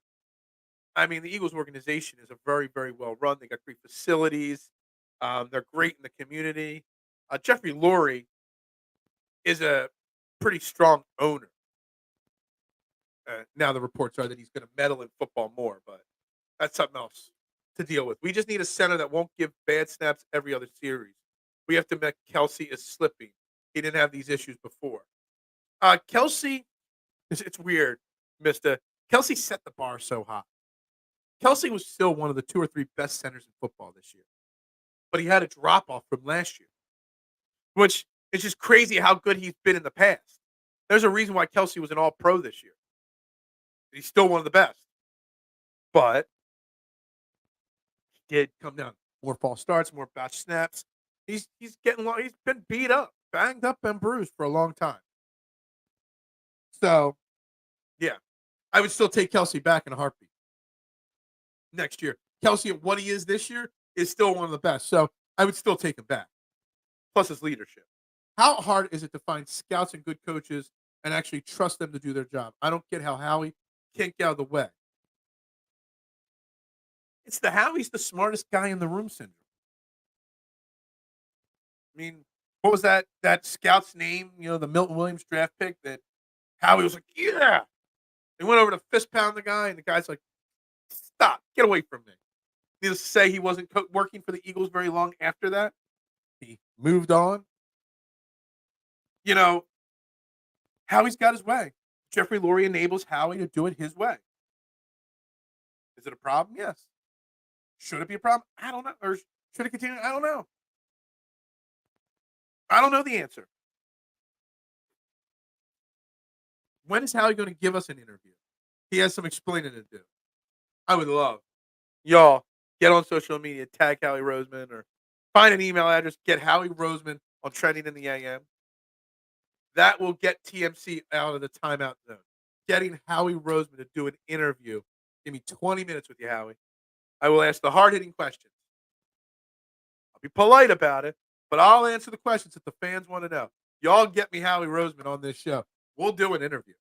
I mean, the Eagles organization is a very, very well run. They got great facilities. They're great in the community. Jeffrey Lurie is a pretty strong owner. Now the reports are that he's going to meddle in football more, but that's something else to deal with. We just need a center that won't give bad snaps every other series. We have to make Kelsey is slipping. He didn't have these issues before. Kelsey, it's weird, Mister. Kelsey set the bar so high. Kelsey was still one of the 2 or 3 best centers in football this year, but he had a drop off from last year, which is just crazy how good he's been in the past. There's a reason why Kelsey was an All Pro this year. He's still one of the best, but he did come down. More false starts, more batch snaps. He's getting long. He's been beat up, banged up, and bruised for a long time. So, yeah, I would still take Kelsey back in a heartbeat next year. Kelsey, at what he is this year, is still one of the best. So I would still take him back. Plus his leadership. How hard is it to find scouts and good coaches and actually trust them to do their job? I don't get how Howie can't get out of the way. It's the Howie's the smartest guy in the room syndrome. I mean, what was that scout's name? You know, the Milton Williams draft pick that Howie was like, yeah. He went over to fist pound the guy, and the guy's like, stop, get away from me. Needless to say, he wasn't working for the Eagles very long after that. He moved on. You know, Howie's got his way. Jeffrey Lurie enables Howie to do it his way. Is it a problem? Yes. Should it be a problem? I don't know. Or should it continue? I don't know. I don't know the answer. When is Howie going to give us an interview? He has some explaining to do. I would love. Y'all, get on social media, tag Howie Roseman, or find an email address, get Howie Roseman on Trending in the AM. That will get TMC out of the timeout zone. Getting Howie Roseman to do an interview. Give me 20 minutes with you, Howie. I will ask the hard-hitting questions. I'll be polite about it, but I'll answer the questions that the fans want to know. Y'all get me Howie Roseman on this show. We'll do an interview.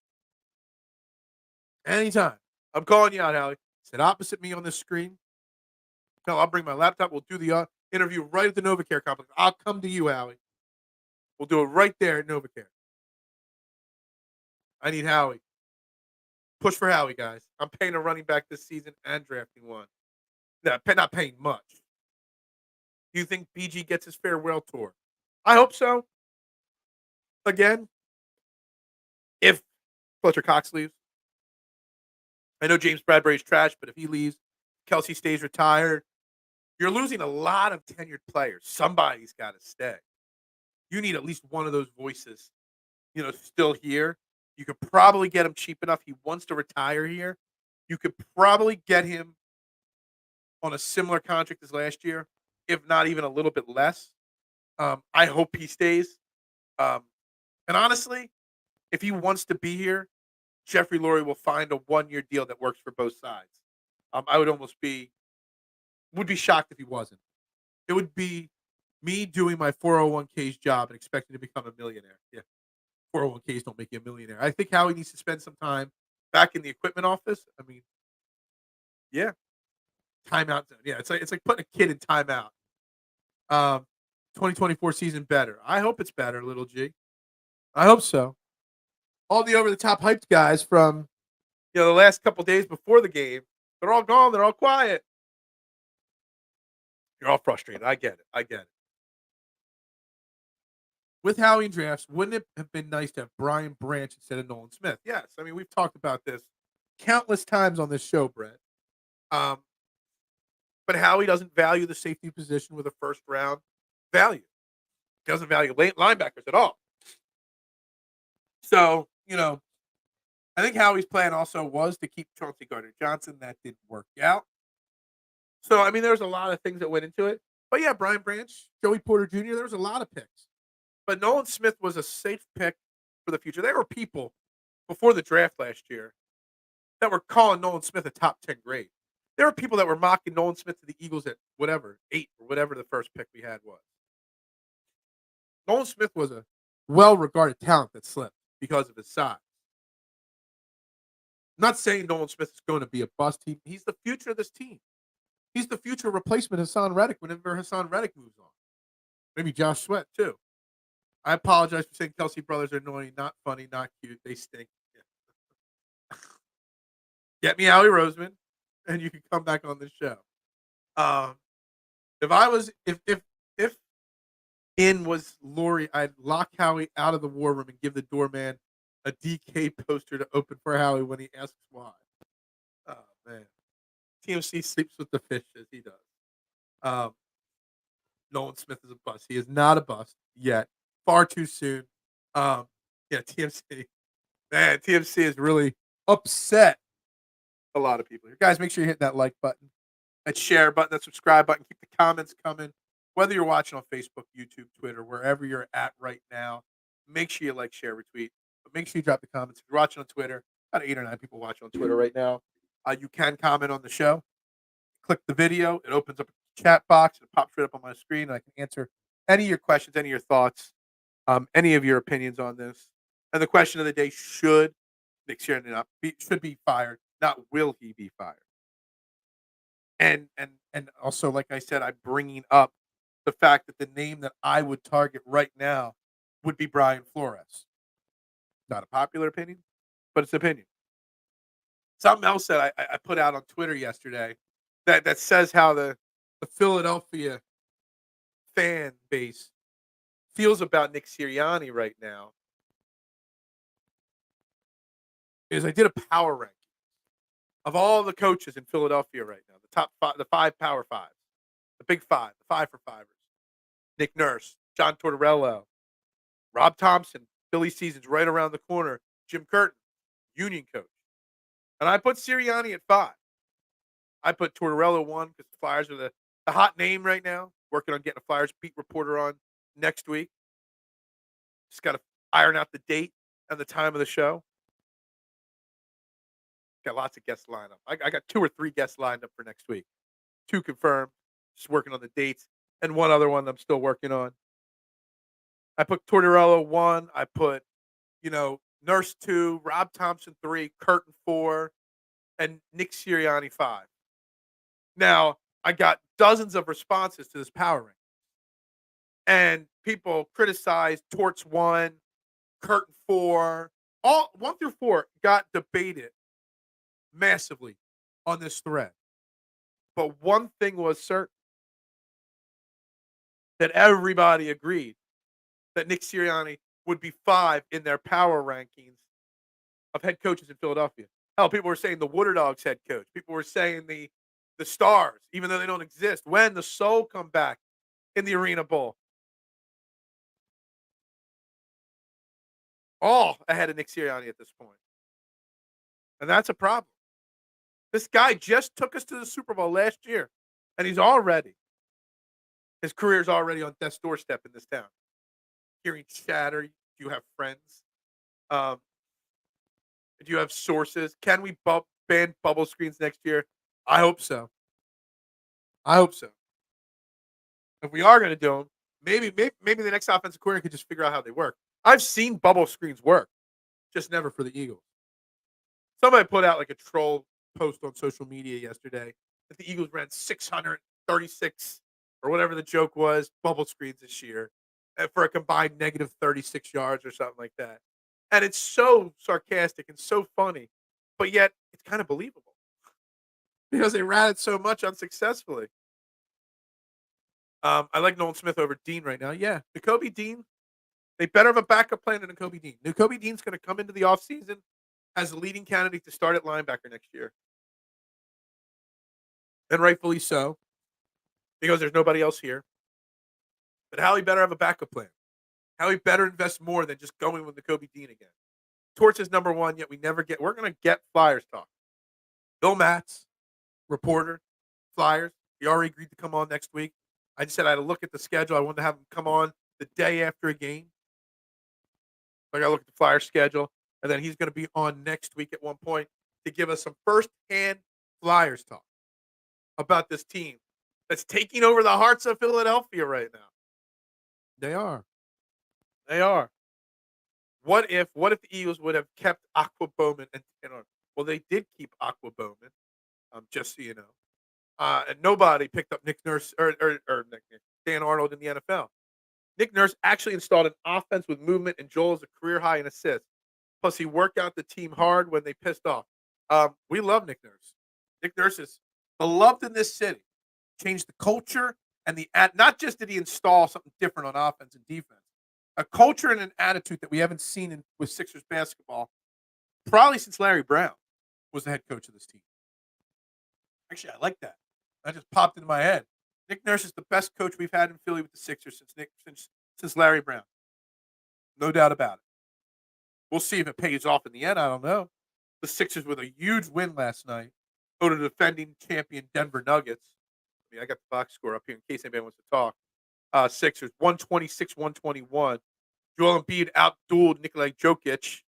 Anytime. I'm calling you out, Howie. Sit opposite me on this screen. No, I'll bring my laptop. We'll do the interview right at the NovaCare complex. I'll come to you, Howie. We'll do it right there at NovaCare. I need Howie. Push for Howie, guys. I'm paying a running back this season and drafting one. No, not paying much. Do you think BG gets his farewell tour? I hope so. Again, if Fletcher Cox leaves. I know James Bradbury's trash, but if he leaves, Kelsey stays retired, you're losing a lot of tenured players. Somebody's got to stay. You need at least one of those voices, still here. You could probably get him cheap enough. He wants to retire here. You could probably get him on a similar contract as last year, if not even a little bit less. I hope he stays. And honestly, if he wants to be here, Jeffrey Lurie will find a 1-year deal that works for both sides. I would be shocked if he wasn't. It would be me doing my 401k's job and expecting to become a millionaire. Yeah. 401k's don't make you a millionaire. I think Howie needs to spend some time back in the equipment office. I mean, yeah. Timeout. Yeah, it's like putting a kid in timeout. 2024 season better. I hope it's better, little G. I hope so. All the over-the-top hyped guys from the last couple days before the game, they're all gone. They're all quiet. You're all frustrated. I get it. With Howie and drafts, wouldn't it have been nice to have Brian Branch instead of Nolan Smith? Yes. I mean, we've talked about this countless times on this show, Brett. But Howie doesn't value the safety position with a first-round value. He doesn't value linebackers at all. So, I think Howie's plan also was to keep Chauncey Gardner-Johnson. That didn't work out. So, I mean, there's a lot of things that went into it. But, yeah, Brian Branch, Joey Porter Jr., there was a lot of picks. But Nolan Smith was a safe pick for the future. There were people before the draft last year that were calling Nolan Smith a top 10 grade. There were people that were mocking Nolan Smith to the Eagles at 8 or whatever the first pick we had was. Nolan Smith was a well-regarded talent that slipped because of his size. not saying Nolan Smith is going to be a bust. He's the future of this team. He's the future replacement of Hassan Reddick whenever Hassan Reddick moves on. Maybe Josh Sweat, too. I apologize for saying Kelsey brothers are annoying, not funny, not cute. They stink. Yeah. Get me Howie Roseman, and you can come back on the show. If in was Lori, I'd lock Howie out of the war room and give the doorman a DK poster to open for Howie when he asks why. Oh man, TMC sleeps with the fishes. He does. Nolan Smith is a bust. He is not a bust yet. Far too soon. Yeah, TMC. Man, TMC is really upset a lot of people here. Guys, make sure you hit that like button, that share button, that subscribe button. Keep the comments coming. Whether you're watching on Facebook, YouTube, Twitter, wherever you're at right now, make sure you like, share, retweet. But make sure you drop the comments. If you're watching on Twitter, about 8 or 9 people watching on Twitter right now. You can comment on the show. Click the video. It opens up a chat box. It pops right up on my screen. And I can answer any of your questions, any of your thoughts, any of your opinions on this. And the question of the day: should Nick Sirianni should be fired? Not will he be fired? And also, like I said, I'm bringing up the fact that the name that I would target right now would be Brian Flores. Not a popular opinion, but it's an opinion. Something else that I put out on Twitter yesterday that says how the Philadelphia fan base feels about Nick Sirianni right now is I did a power ranking of all the coaches in Philadelphia right now, the top 5, the 5 power 5s, the big 5, the 5 for 5ers. Nick Nurse, John Tortorella, Rob Thompson, Philly season's right around the corner, Jim Curtin, Union coach. And I put Sirianni at 5. I put Tortorella 1 because the Flyers are the hot name right now. Working on getting a Flyers beat reporter on next week. Just got to iron out the date and the time of the show. Got lots of guests lined up. I got 2 or 3 guests lined up for next week. 2 confirmed. Just working on the dates. And 1 other one I'm still working on. I put Tortorella 1. I put, Nurse 2, Rob Thompson 3, Curtin 4, and Nick Sirianni 5. Now, I got dozens of responses to this power ranking. And people criticized Torts 1, Curtin 4. All 1 through 4 got debated massively on this thread. But one thing was certain, that everybody agreed that Nick Sirianni would be 5 in their power rankings of head coaches in Philadelphia. Hell, people were saying the Water Dogs head coach. People were saying the Stars, even though they don't exist. When the Soul come back in the Arena Bowl. All ahead of Nick Sirianni at this point. And that's a problem. This guy just took us to the Super Bowl last year, and his career's already on death's doorstep in this town. Hearing chatter, do you have friends? Do you have sources? Can we ban bubble screens next year? I hope so. If we are going to do them, maybe the next offensive coordinator could just figure out how they work. I've seen bubble screens work, just never for the Eagles. Somebody put out like a troll post on social media yesterday that the Eagles ran 636 or whatever the joke was, bubble screens this year for a combined negative 36 yards or something like that. And it's so sarcastic and so funny, but yet it's kind of believable because they ran it so much unsuccessfully. I like Nolan Smith over Dean right now. Yeah, Nakobe Dean, they better have a backup plan than Nakobe Dean. Nakobe Dean's going to come into the offseason as the leading candidate to start at linebacker next year. And rightfully so, because there's nobody else here. But Howie better have a backup plan. Howie better invest more than just going with Nakobe Dean again. Torch is number 1, yet we're going to get Flyers talk. Bill Matz, reporter, Flyers. He already agreed to come on next week. I just said I had to look at the schedule. I wanted to have him come on the day after a game. I got to look at the Flyers schedule. And then he's going to be on next week at one point to give us some first-hand Flyers talk about this team that's taking over the hearts of Philadelphia right now. They are. What if the Eagles would have kept Aqua Bowman and Well, they did keep Aqua Bowman, just so you know. And nobody picked up Nick Nurse or Dan Arnold in the NFL. Nick Nurse actually installed an offense with movement, and Joel is a career high in assists. Plus, he worked out the team hard when they pissed off. We love Nick Nurse. Nick Nurse is beloved in this city. Changed the culture and not just did he install something different on offense and defense, a culture and an attitude that we haven't seen with Sixers basketball probably since Larry Brown was the head coach of this team. Actually, I like that. That just popped into my head. Nick Nurse is the best coach we've had in Philly with the Sixers since Larry Brown. No doubt about it. We'll see if it pays off in the end. I don't know. The Sixers with a huge win last night over the defending champion Denver Nuggets. I mean, I got the box score up here in case anybody wants to talk. Sixers 126-121. Joel Embiid outdueled Nikola Jokic.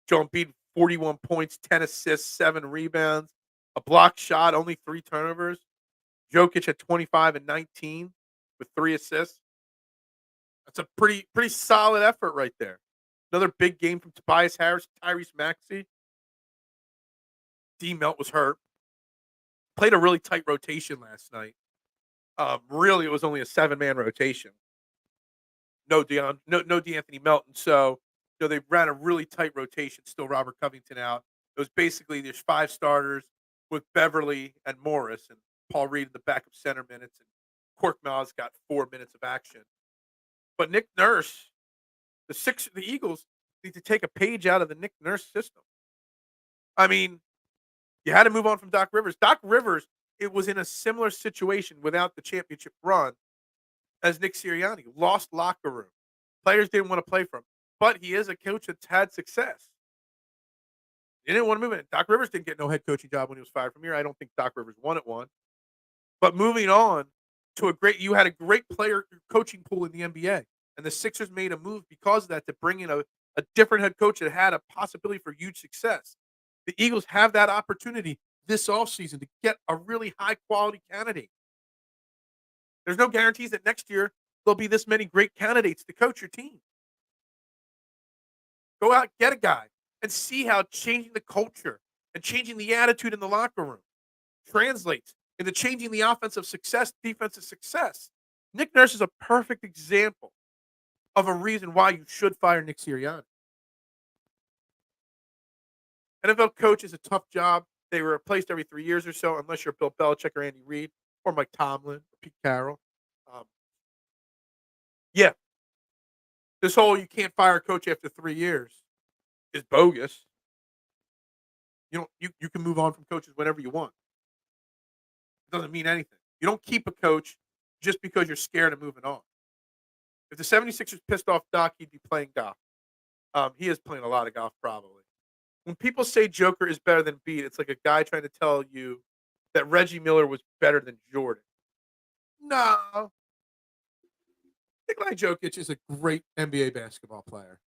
Joel Embiid 41 points, 10 assists, 7 rebounds, a block shot, only 3 turnovers. Jokic at 25 and 19 with 3 assists. That's a pretty solid effort right there. Another big game from Tobias Harris, Tyrese Maxey. D Melt was hurt. Played a really tight rotation last night. Really, it was only a 7-man rotation. No D'Anthony Melton. So, they ran a really tight rotation. Still Robert Covington out. It was basically there's 5 starters with Beverly and Morris, and Paul Reed in the backup center minutes, and Korkmaz got 4 minutes of action. But Nick Nurse, the Eagles need to take a page out of the Nick Nurse system. I mean, you had to move on from Doc Rivers. Doc Rivers, it was in a similar situation without the championship run as Nick Sirianni. Lost locker room. Players didn't want to play for him. But he is a coach that's had success. He didn't want to move in. Doc Rivers didn't get no head coaching job when he was fired from here. I don't think Doc Rivers wanted one. But moving on to you had a great player coaching pool in the NBA. And the Sixers made a move because of that to bring in a different head coach that had a possibility for huge success. The Eagles have that opportunity this offseason to get a really high-quality candidate. There's no guarantees that next year there'll be this many great candidates to coach your team. Go out, get a guy, and see how changing the culture and changing the attitude in the locker room translates into changing the offensive success, defensive success. Nick Nurse is a perfect example of a reason why you should fire Nick Sirianni. NFL coach is a tough job. They were replaced every 3 years or so, unless you're Bill Belichick or Andy Reid or Mike Tomlin or Pete Carroll. Yeah, this whole you can't fire a coach after 3 years is bogus. You can move on from coaches whenever you want. It doesn't mean anything. You don't keep a coach just because you're scared of moving on. If the 76ers pissed off Doc, he'd be playing golf. He is playing a lot of golf, probably. When people say Joker is better than Embiid, it's like a guy trying to tell you that Reggie Miller was better than Jordan. No. Nikola Jokic is a great NBA basketball player.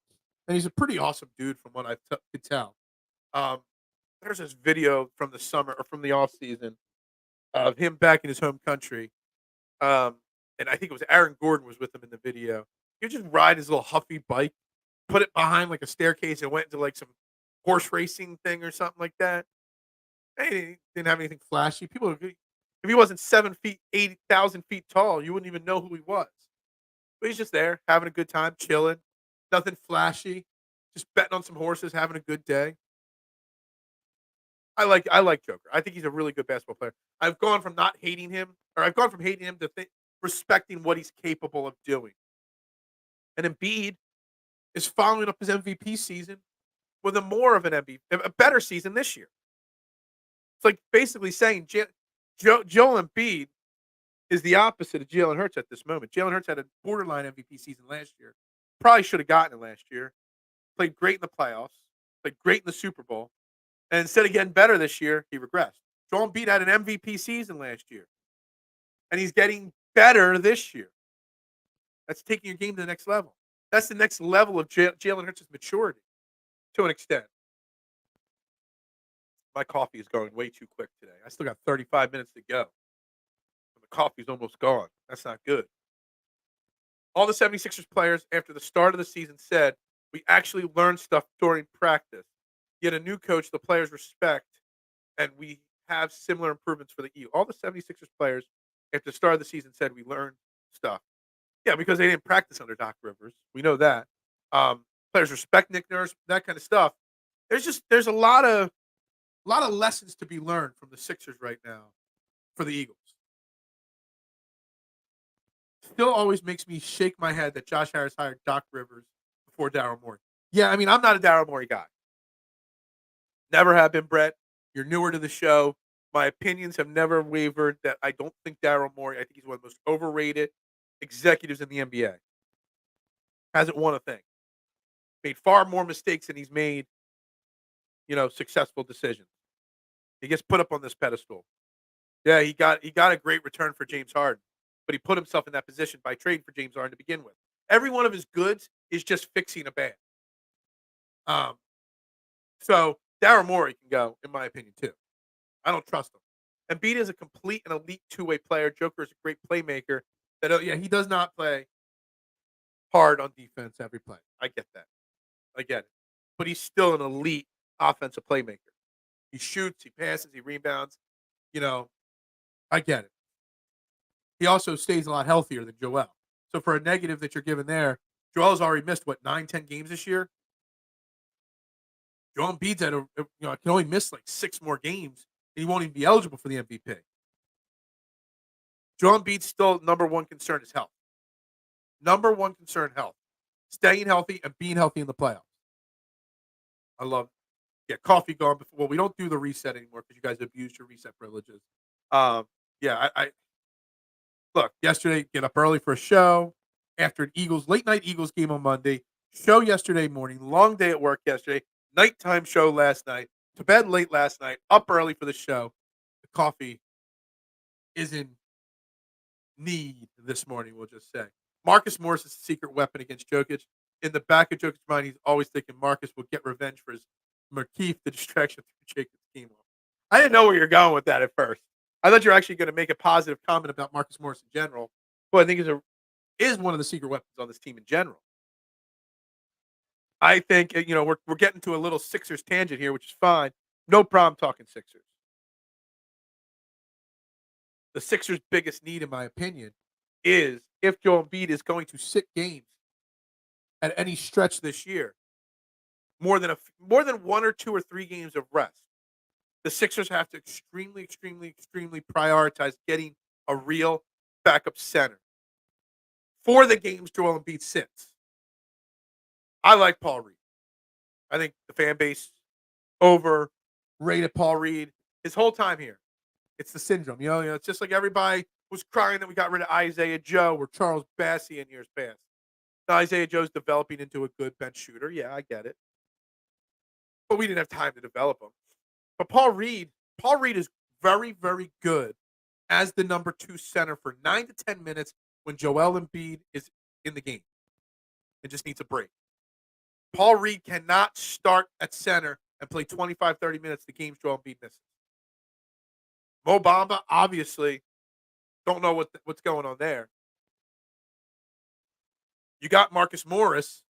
And he's a pretty awesome dude from what I could tell. There's this video from the summer or from the off season of him back in his home country. And I think it was Aaron Gordon was with him in the video. He would just ride his little Huffy bike, put it behind like a staircase and went into like some horse racing thing or something like that. He didn't have anything flashy. If he wasn't 7 feet, 80,000 feet tall, you wouldn't even know who he was. But he's just there, having a good time, chilling. Nothing flashy. Just betting on some horses, having a good day. I like Joker. I think he's a really good basketball player. I've gone from hating him to respecting what he's capable of doing. And Embiid is following up his MVP season with a better season this year. It's like basically saying Joel Embiid is the opposite of Jalen Hurts at this moment. Jalen Hurts had a borderline MVP season last year. Probably should have gotten it last year. Played great in the playoffs. Played great in the Super Bowl. And instead of getting better this year, he regressed. Joel Embiid had an MVP season last year. And he's getting better this year. That's taking your game to the next level. That's the next level of Jalen Hurts' maturity to an extent. My coffee is going way too quick today. I still got 35 minutes to go. The coffee's almost gone. That's not good. All the 76ers players after the start of the season said, we actually learned stuff during practice. You get a new coach, the players respect, and we have similar improvements for the Eagles. All the 76ers players at the start of the season said we learned stuff. Yeah, because they didn't practice under Doc Rivers. We know that. Players respect Nick Nurse, that kind of stuff. There's a lot of lessons to be learned from the Sixers right now for the Eagles. Still always makes me shake my head that Josh Harris hired Doc Rivers before Daryl Morey. Yeah, I mean, I'm not a Daryl Morey guy. Never have been, Brett. You're newer to the show. My opinions have never wavered that I don't think Daryl Morey, I think he's one of the most overrated executives in the NBA. Hasn't won a thing. Made far more mistakes than he's made, successful decisions. He gets put up on this pedestal. Yeah, he got a great return for James Harden, but he put himself in that position by trading for James Harden to begin with. Every one of his goods is just fixing a bad. So Daryl Morey can go, in my opinion, too. I don't trust him. Embiid is a complete and elite two-way player. Joker is a great playmaker. He does not play hard on defense every play. I get that. I get it. But he's still an elite offensive playmaker. He shoots, he passes, he rebounds. I get it. He also stays a lot healthier than Joel. So for a negative that you're given there, Joel's already missed, 9, 10 games this year? Joel Embiid's can only miss like 6 more games, and he won't even be eligible for the MVP. Joel Embiid's still number one concern is health. Number one concern, health. Staying healthy and being healthy in the playoffs. I love it. Yeah, coffee gone before. Well, we don't do the reset anymore because you guys abused your reset privileges. I look, yesterday, get up early for a show after an late night Eagles game on Monday, show yesterday morning, long day at work yesterday, nighttime show last night, to bed late last night, up early for the show. The coffee is in need this morning, we'll just say. Marcus Morris is a secret weapon against Jokic. In the back of Jokic's mind, he's always thinking Marcus will get revenge for his Markeith, the distraction through Jacob's chemo. I didn't know where you're going with that at first. I thought you were actually going to make a positive comment about Marcus Morris in general, who I think is one of the secret weapons on this team in general. I think we're getting to a little Sixers tangent here, which is fine. No problem talking Sixers. The Sixers' biggest need, in my opinion, is if Joel Embiid is going to sit games at any stretch this year, more than 1 or 2 or 3 games of rest, the Sixers have to extremely, extremely, extremely prioritize getting a real backup center for the games Joel Embiid sits. I like Paul Reed. I think the fan base overrated Paul Reed his whole time here. It's the syndrome. It's just like everybody was crying that we got rid of Isaiah Joe or Charles Bassey in years past. Now Isaiah Joe's developing into a good bench shooter. Yeah, I get it. But we didn't have time to develop him. But Paul Reed is very, very good as the number 2 center for 9 to 10 minutes when Joel Embiid is in the game. It just needs a break. Paul Reed cannot start at center and play 25, 30 minutes the games Joel Embiid misses. Mo Bamba, obviously, don't know what's going on there. You got Marcus Morris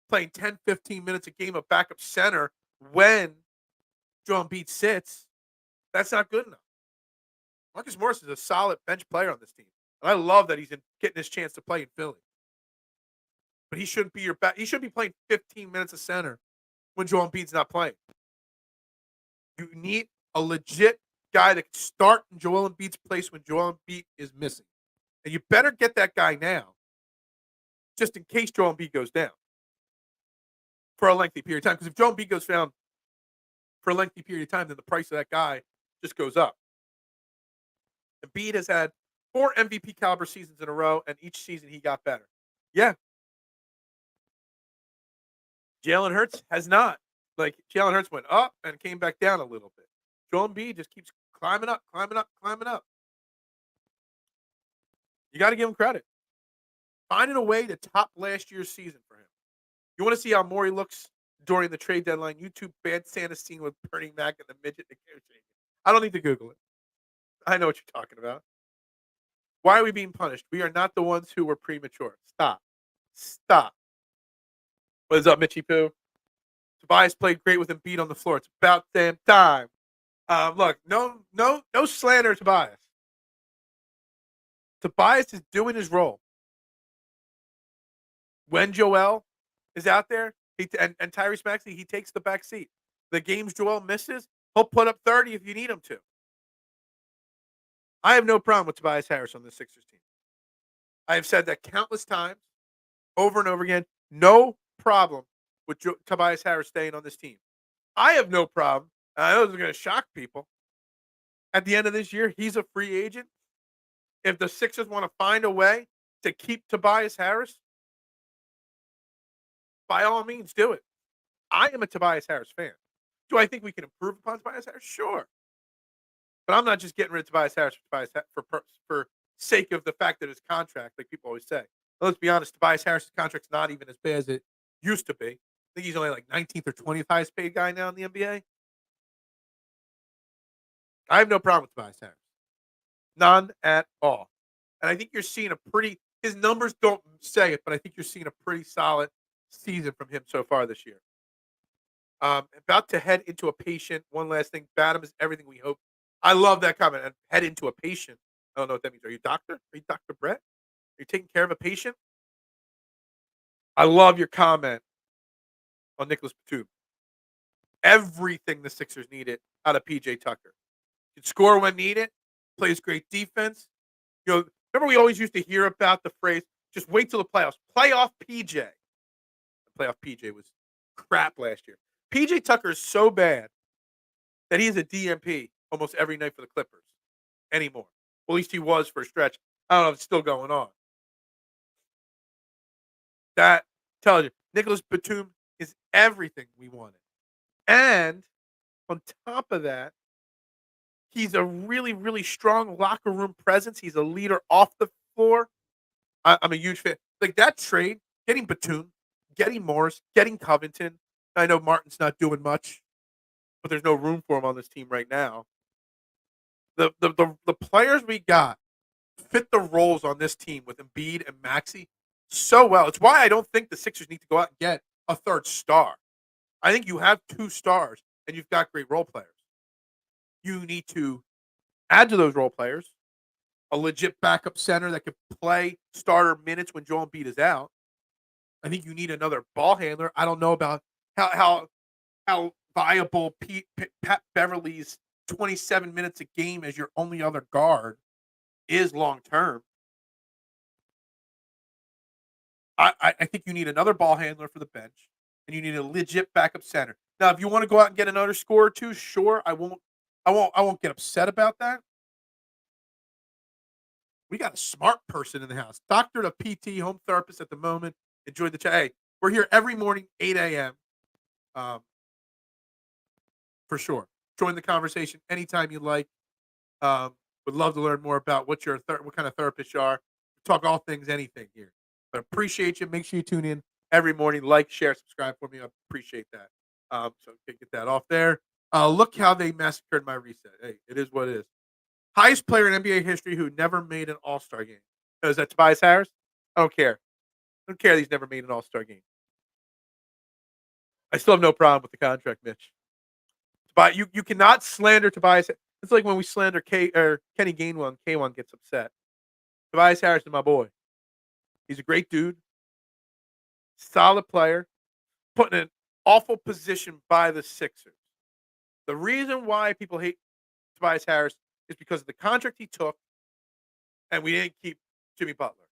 playing 10, 15 minutes a game of backup center when Joel Embiid sits. That's not good enough. Marcus Morris is a solid bench player on this team. And I love that he's getting his chance to play in Philly. But he shouldn't be your back. He should be playing 15 minutes of center when Joel Embiid's not playing. You need a legit guy that can start in Joel Embiid's place when Joel Embiid is missing. And you better get that guy now, just in case Joel Embiid goes down for a lengthy period of time. Because if Joel Embiid goes down for a lengthy period of time, then the price of that guy just goes up. Embiid has had 4 MVP caliber seasons in a row, and each season he got better. Yeah. Jalen Hurts has not. Jalen Hurts went up and came back down a little bit. Joel Embiid just keeps climbing up, climbing up, climbing up. You got to give him credit. Finding a way to top last year's season for him. You want to see how Morey looks during the trade deadline? YouTube banned Santa scene with Bernie Mac and the midget negotiating. I don't need to Google it. I know what you're talking about. Why are we being punished? We are not the ones who were premature. Stop. What is up, Mitchie Poo? Tobias played great with Embiid on the floor. It's about damn time. Look, no slander to Tobias. Tobias is doing his role. When Joel is out there, and Tyrese Maxey, he takes the back seat. The games Joel misses, he'll put up 30 if you need him to. I have no problem with Tobias Harris on the Sixers team. I have said that countless times, over and over again. No problem with Tobias Harris staying on this team. I have no problem. I know this is going to shock people. At the end of this year, he's a free agent. If the Sixers want to find a way to keep Tobias Harris, by all means, do it. I am a Tobias Harris fan. Do I think we can improve upon Tobias Harris? Sure. But I'm not just getting rid of Tobias Harris for sake of the fact that his contract, like people always say. But let's be honest, Tobias Harris' contract's not even as bad as it used to be. I think he's only like 19th or 20th highest paid guy now in the NBA. I have no problem with Tobias Harris. None at all. And I think you're seeing his numbers don't say it, but I think you're seeing a pretty solid season from him so far this year. About to head into a patient. One last thing. Batum is everything we hope. I love that comment. And head into a patient. I don't know what that means. Are you a doctor? Are you Dr. Brett? Are you taking care of a patient? I love your comment on Nicholas Batum. Everything the Sixers needed out of PJ Tucker. Can score when needed. Plays great defense. Remember we always used to hear about the phrase, just wait till the playoffs. Playoff PJ. Playoff PJ was crap last year. PJ Tucker is so bad that he's a DMP almost every night for the Clippers anymore. Well, at least he was for a stretch. I don't know if it's still going on. That tells you Nicholas Batum is everything we wanted. And on top of that, he's a really, really strong locker room presence. He's a leader off the floor. I'm a huge fan. Like that trade, getting Batum, getting Morris, getting Covington. I know Martin's not doing much, but there's no room for him on this team right now. The players we got fit the roles on this team with Embiid and Maxey so well. It's why I don't think the Sixers need to go out and get a third star. I think you have 2 stars and you've got great role players. You need to add to those role players a legit backup center that could play starter minutes when Joel Embiid is out. I think you need another ball handler. I don't know about how viable Pat Beverly's 27 minutes a game as your only other guard is long term. I think you need another ball handler for the bench, and you need a legit backup center. Now, if you want to go out and get another scorer too, sure. I won't get upset about that. We got a smart person in the house. Doctor to PT, home therapist at the moment. Enjoy the chat. Hey, we're here every morning, 8 a.m. For sure. Join the conversation anytime you like. Would love to learn more about what kind of therapist you are. Talk all things, anything here. But appreciate you. Make sure you tune in every morning. Like, share, subscribe for me. I appreciate that. So get that off there. Look how they massacred my reset. Hey, it is what it is. Highest player in NBA history who never made an All-Star game. Oh, is that Tobias Harris? I don't care. I don't care that he's never made an All-Star game. I still have no problem with the contract, Mitch. But you cannot slander Tobias. It's like when we slander Kenny Gainwell and K1 gets upset. Tobias Harris is my boy. He's a great dude. Solid player. Put in an awful position by the Sixers. The reason why people hate Tobias Harris is because of the contract he took, and we didn't keep Jimmy Butler.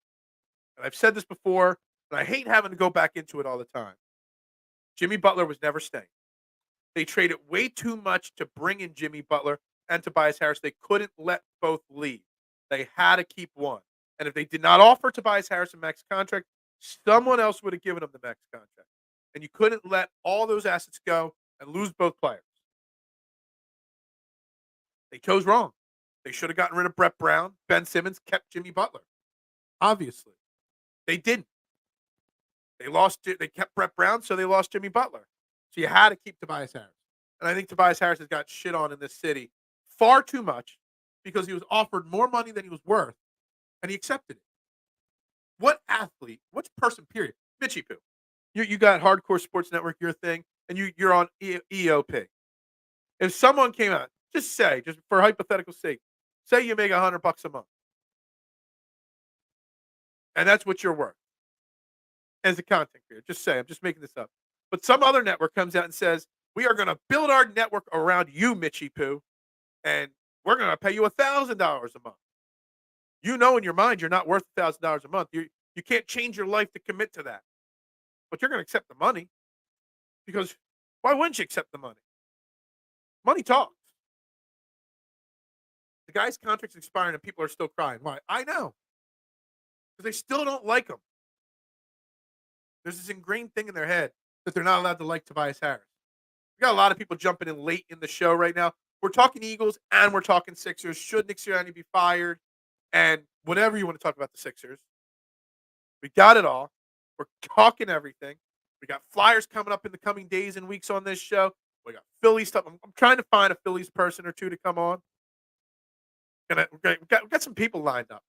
And I've said this before, and I hate having to go back into it all the time. Jimmy Butler was never staying. They traded way too much to bring in Jimmy Butler and Tobias Harris. They couldn't let both leave. They had to keep one. And if they did not offer Tobias Harris a max contract, someone else would have given him the max contract. And you couldn't let all those assets go and lose both players. They chose wrong. They should have gotten rid of Brett Brown. Ben Simmons kept Jimmy Butler. Obviously. They didn't. They kept Brett Brown, so they lost Jimmy Butler. So you had to keep Tobias Harris. And I think Tobias Harris has got shit on in this city far too much because he was offered more money than he was worth, and he accepted it. What athlete, which person, period? Mitchie Poo. You got Hardcore Sports Network, your thing, and you're on EOP. If someone came out, just for hypothetical sake, say you make $100 a month, and that's what you're worth as a content creator. Just say, I'm just making this up. But some other network comes out and says, we are going to build our network around you, Mitchy Poo, and we're going to pay you $1,000 a month. You know in your mind you're not worth $1,000 a month. You can't change your life to commit to that. But you're going to accept the money because why wouldn't you accept the money? Money talks. The guy's contract's expiring and people are still crying. Why? I know. Because they still don't like him. There's this ingrained thing in their head that they're not allowed to like Tobias Harris. We got a lot of people jumping in late in the show right now. We're talking Eagles and we're talking Sixers. Should Nick Sirianni be fired? And whatever you want to talk about the Sixers. We got it all. We're talking everything. We got Flyers coming up in the coming days and weeks on this show. We got Philly stuff. I'm trying to find a Phillies person or two to come on. We got some people lined up.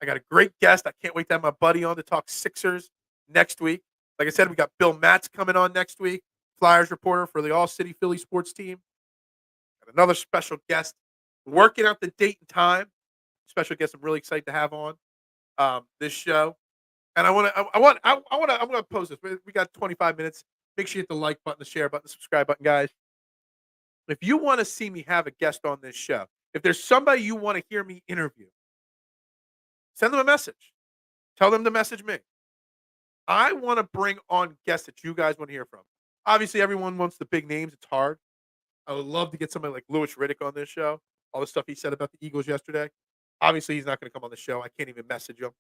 I got a great guest. I can't wait to have my buddy on to talk Sixers next week. Like I said, we got Bill Matz coming on next week, Flyers reporter for the All-City Philly sports team. Got another special guest working out the date and time. Special guest I'm really excited to have on this show. And I'm gonna post this. We got 25 minutes. Make sure you hit the like button, the share button, the subscribe button, guys. If you want to see me have a guest on this show, if there's somebody you want to hear me interview, send them a message. Tell them to message me. I want to bring on guests that you guys want to hear from. Obviously, everyone wants the big names. It's hard. I would love to get somebody like Louis Riddick on this show. All the stuff he said about the Eagles yesterday. Obviously, he's not going to come on the show. I can't even message him.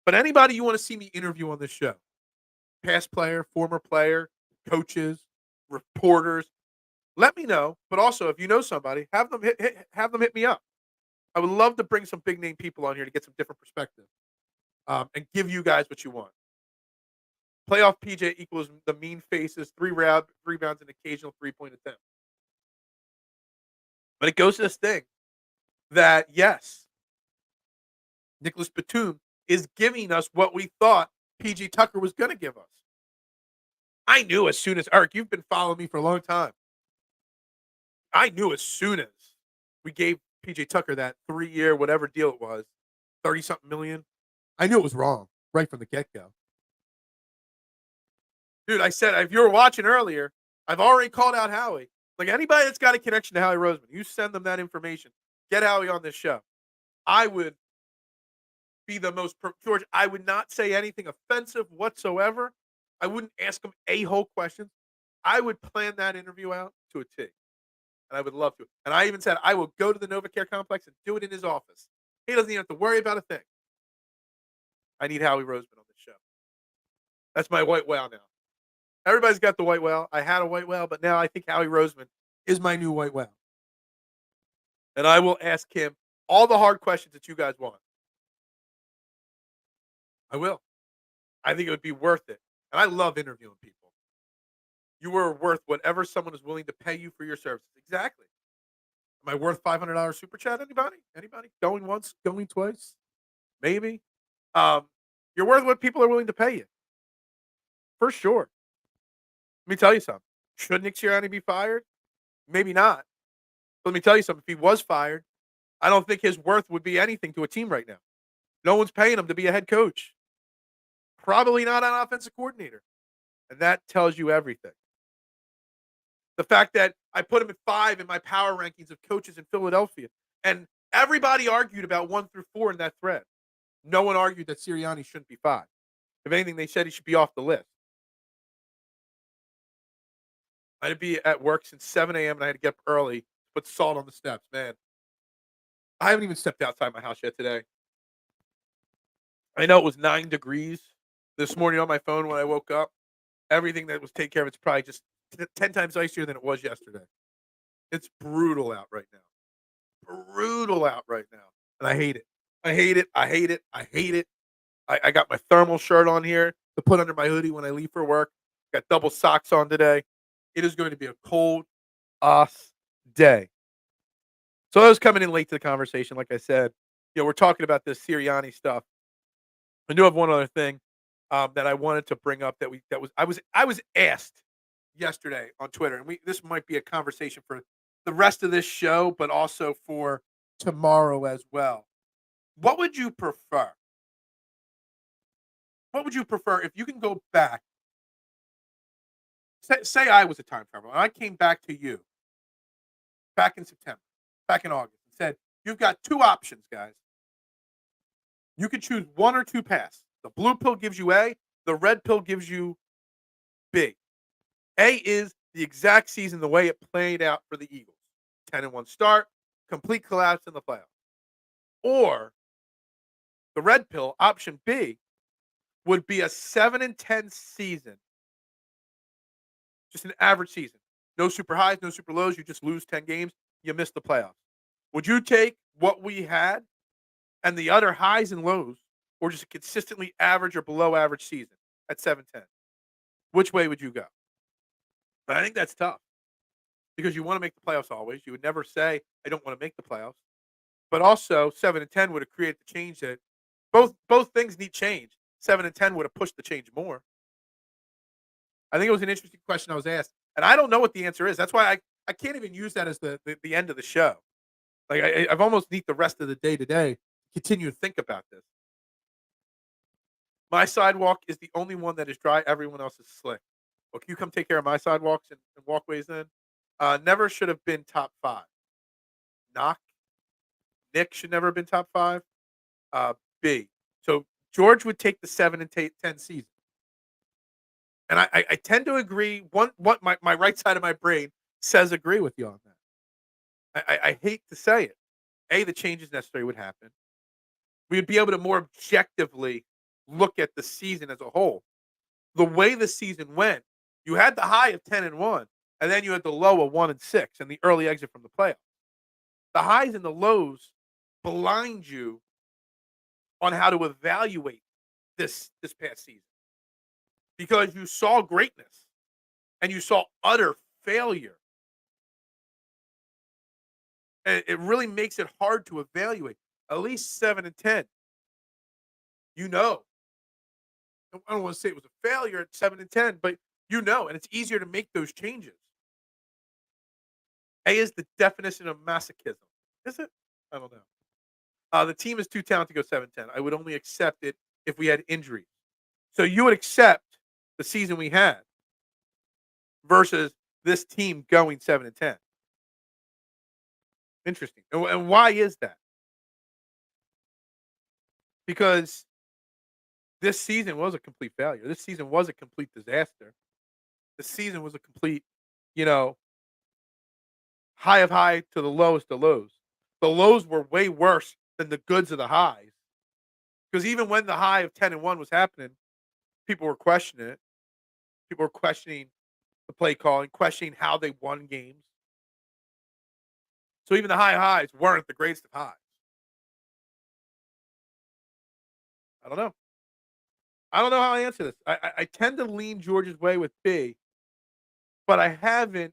But anybody you want to see me interview on this show, past player, former player, coaches, reporters, let me know. But also, if you know somebody, have them hit me up. I would love to bring some big name people on here to get some different perspective and give you guys what you want. Playoff PJ equals the mean faces, 3 rebounds, and occasional 3-point attempt. But it goes to this thing that, yes, Nicholas Batum is giving us what we thought PJ Tucker was going to give us. I knew as soon as, Eric, you've been following me for a long time. I knew as soon as we gave PJ Tucker that 3-year, whatever deal it was, 30-something million, I knew it was wrong right from the get-go. Dude, I said, if you were watching earlier, I've already called out Howie. Like, anybody that's got a connection to Howie Roseman, you send them that information. Get Howie on this show. I would be the most George. I would not say anything offensive whatsoever. I wouldn't ask him a-hole questions. I would plan that interview out to a T. And I would love to. And I even said I will go to the NovaCare complex and do it in his office. He doesn't even have to worry about a thing. I need Howie Roseman on this show. That's my white whale now. Everybody's got the white whale. I had a white whale, but now I think Howie Roseman is my new white whale. And I will ask him all the hard questions that you guys want. I will. I think it would be worth it. And I love interviewing people. You are worth whatever someone is willing to pay you for your services. Exactly. Am I worth $500 super chat? Anybody? Anybody? Going once, going twice? Maybe. You're worth what people are willing to pay you. For sure. Let me tell you something. Should Nick Sirianni be fired? Maybe not. But let me tell you something. If he was fired, I don't think his worth would be anything to a team right now. No one's paying him to be a head coach. Probably not an offensive coordinator. And that tells you everything. The fact that I put him at 5 in my power rankings of coaches in Philadelphia. And everybody argued about 1 through 4 in that thread. No one argued that Sirianni shouldn't be 5. If anything, they said he should be off the list. I had to be at work since 7 a.m. and I had to get up early to put salt on the steps. Man, I haven't even stepped outside my house yet today. I know it was 9 degrees this morning on my phone when I woke up. Everything that was taken care of, it's probably just 10 times icier than it was yesterday. It's brutal out right now. Brutal out right now. And I hate it. I hate it. I hate it. I hate it. I got my thermal shirt on here to put under my hoodie when I leave for work. Got double socks on today. It is going to be a cold ass day. So I was coming in late to the conversation, like I said. We're talking about this Sirianni stuff. I do have one other thing that I wanted to bring up I was asked yesterday on Twitter, and this might be a conversation for the rest of this show, but also for tomorrow as well. What would you prefer? What would you prefer if you can go back? Say I was a time traveler and I came back to you back in September, back in August, and said, "You've got two options, guys. You can choose one or two paths. The blue pill gives you A, the red pill gives you B. A is the exact season the way it played out for the Eagles. 10-1 start, complete collapse in the playoffs. Or the red pill, option B, would be a 7-10 season. Just an average season. No super highs, no super lows. You just lose 10 games. You miss the playoffs. Would you take what we had and the other highs and lows, or just a consistently average or below average season at 7-10? Which way would you go? But I think that's tough because you want to make the playoffs always. You would never say, I don't want to make the playoffs. But also, 7-10 would have created the change that both things need change. 7-10 would have pushed the change more. I think it was an interesting question I was asked, and I don't know what the answer is. That's why I can't even use that as the end of the show. Like I've almost need the rest of the day today to continue to think about this. My sidewalk is the only one that is dry. Everyone else is slick. Well, can you come take care of my sidewalks and walkways then? Never should have been top 5. Knock. Nick should never have been top 5. B. So George would take the 7-10 season. And I tend to agree. What my right side of my brain says agree with you on that. I hate to say it. A, the changes necessary would happen. We would be able to more objectively look at the season as a whole. The way the season went, you had the high of 10-1, and then you had the low of 1-6 and the early exit from the playoffs. The highs and the lows blind you on how to evaluate this past season. Because you saw greatness and you saw utter failure. And it really makes it hard to evaluate. At least 7-10. You know. I don't want to say it was a failure at 7-10, but you know, and it's easier to make those changes. A is the definition of masochism. Is it? I don't know. The team is too talented to go 7-10. I would only accept it if we had injuries. So you would accept the season we had versus this team going 7-10. Interesting. And why is that? Because this season was a complete failure. This season was a complete disaster. The season was a complete, high of high to the lowest of lows. The lows were way worse than the goods of the highs. Because even when the high of 10-1 was happening, people were questioning it. People were questioning the play calling, questioning how they won games. So even the high highs weren't the greatest of highs. I don't know. I don't know how I answer this. I tend to lean George's way with B, but I haven't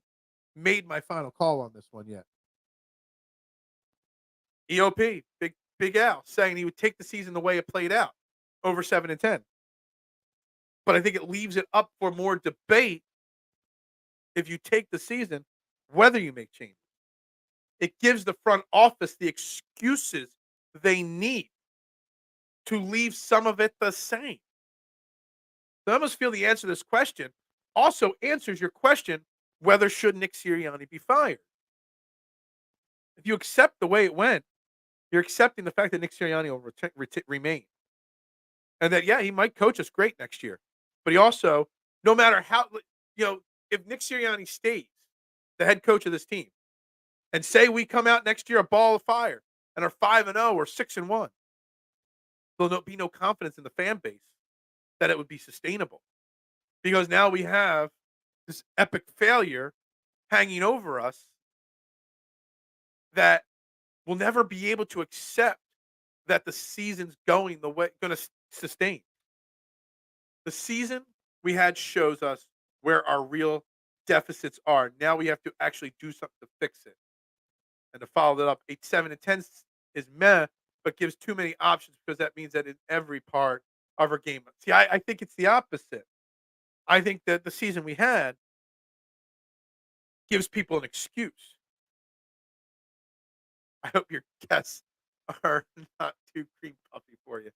made my final call on this one yet. EOP, Big Al, saying he would take the season the way it played out over 7-10. But I think it leaves it up for more debate if you take the season, whether you make changes. It gives the front office the excuses they need to leave some of it the same. So I almost feel the answer to this question also answers your question, whether should Nick Sirianni be fired? If you accept the way it went, you're accepting the fact that Nick Sirianni will remain. And that, yeah, he might coach us great next year. But he also, no matter how, if Nick Sirianni stays the head coach of this team, and say we come out next year a ball of fire and are 5-0 or 6-1, there'll be no confidence in the fan base that it would be sustainable. Because now we have this epic failure hanging over us that we'll never be able to accept that the season's going to sustain. The season we had shows us where our real deficits are. Now we have to actually do something to fix it. And to follow that up, 7-10 is meh, but gives too many options because that means that in every part of our game. See, I think it's the opposite. I think that the season we had gives people an excuse. I hope your guests are not too cream puffy for you.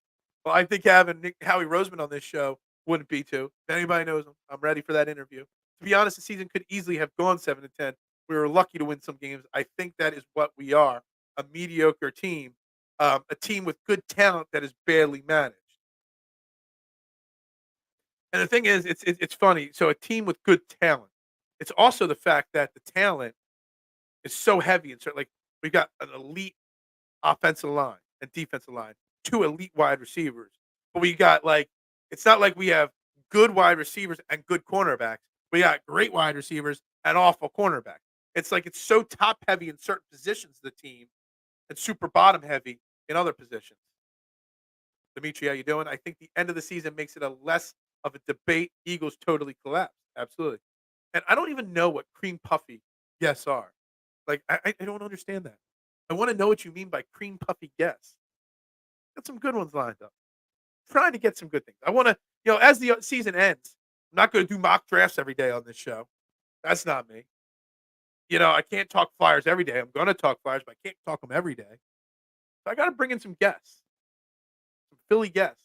Well, I think having Howie Roseman on this show wouldn't be too. If anybody knows him, I'm ready for that interview. To be honest, the season could easily have gone 7-10. We were lucky to win some games. I think that is what we are, a mediocre team, a team with good talent that is badly managed. And the thing is, it's funny. So a team with good talent. It's also the fact that the talent is so heavy and so like we've got an elite offensive line and defensive line, 2 elite wide receivers. But we got like it's not like we have good wide receivers and good cornerbacks. We got great wide receivers and awful cornerbacks. It's like it's so top heavy in certain positions of the team and super bottom heavy in other positions. Dimitri, how you doing? I think the end of the season makes it a less of a debate. Eagles totally collapsed. Absolutely. And I don't even know what cream puffy yes are. Like I don't understand that. I want to know what you mean by cream puffy guess. Got some good ones lined up. Trying to get some good things. I want to, as the season ends, I'm not going to do mock drafts every day on this show. That's not me. I can't talk Flyers every day. I'm going to talk Flyers, but I can't talk them every day. So I got to bring in some guests, some Philly guests.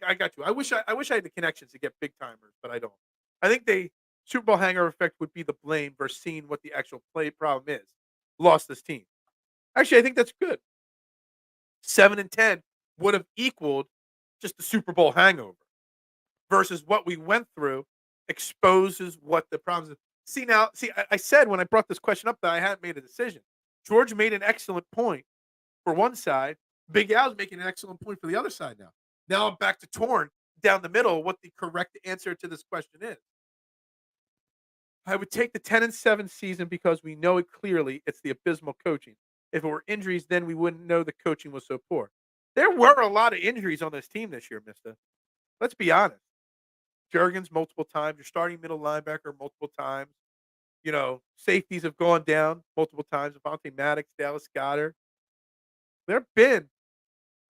I got you. I wish I had the connections to get big timers, but I don't. I think the Super Bowl hangover effect would be the blame versus seeing what the actual play problem is. Lost this team. Actually, I think that's good. 7-10 would have equaled just the Super Bowl hangover versus what we went through exposes what the problems are. I said when I brought this question up that I hadn't made a decision. George made an excellent point for one side. Big Al's making an excellent point for the other side now. Now I'm back to torn down the middle what the correct answer to this question is. I would take the 10-7 season because we know it clearly it's the abysmal coaching. If it were injuries, then we wouldn't know the coaching was so poor. There were a lot of injuries on this team this year, mister. Let's be honest. Jurgens multiple times, your starting middle linebacker multiple times. Safeties have gone down multiple times. Avonte Maddox, Dallas Goedert. There have been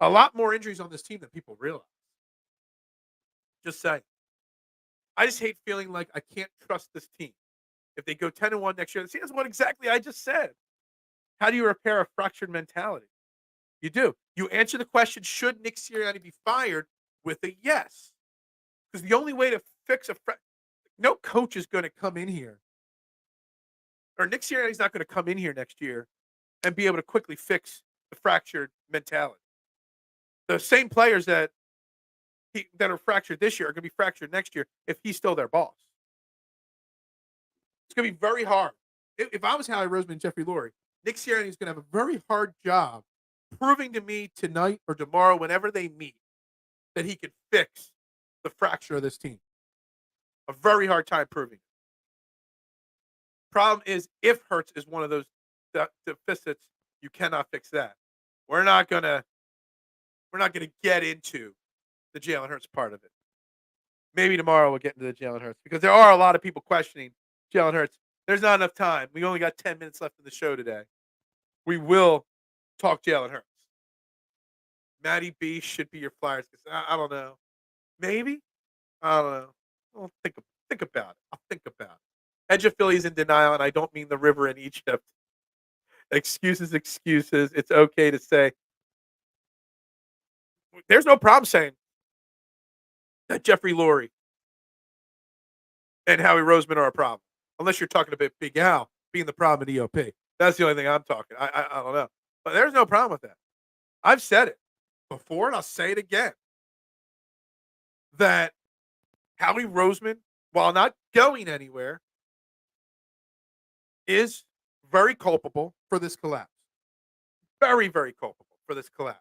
a lot more injuries on this team than people realize. Just saying. I just hate feeling like I can't trust this team. If they go 10-1 next year, see, that's what exactly I just said. How do you repair a fractured mentality? You do. You answer the question, should Nick Sirianni be fired, with a yes. Because the only way to fix no coach is going to come in here, or Nick Sirianni's not going to come in here next year and be able to quickly fix the fractured mentality. The same players that are fractured this year are going to be fractured next year if he's still their boss. It's going to be very hard. If I was Howie Roseman and Jeffrey Lurie, Nick Sirianni is going to have a very hard job proving to me tonight or tomorrow, whenever they meet, that he can fix the fracture of this team. A very hard time proving it. Problem is, if Hurts is one of those deficits, you cannot fix that. We're not gonna get into the Jalen Hurts part of it. Maybe tomorrow we'll get into the Jalen Hurts because there are a lot of people questioning Jalen Hurts. There's not enough time. We only got 10 minutes left in the show today. We will talk Jalen Hurts. Matty B should be your Flyers. I don't know. Maybe? I don't know. I'll think about it. I'll think about it. Edge of Philly's in denial, and I don't mean the river in Egypt. Excuses. It's okay to say. There's no problem saying that Jeffrey Lurie and Howie Roseman are a problem. Unless you're talking about Big Al being the problem at EOP. That's the only thing I'm talking. I don't know. But there's no problem with that. I've said it before, and I'll say it again. That Howie Roseman, while not going anywhere, is very culpable for this collapse. Very, very culpable for this collapse.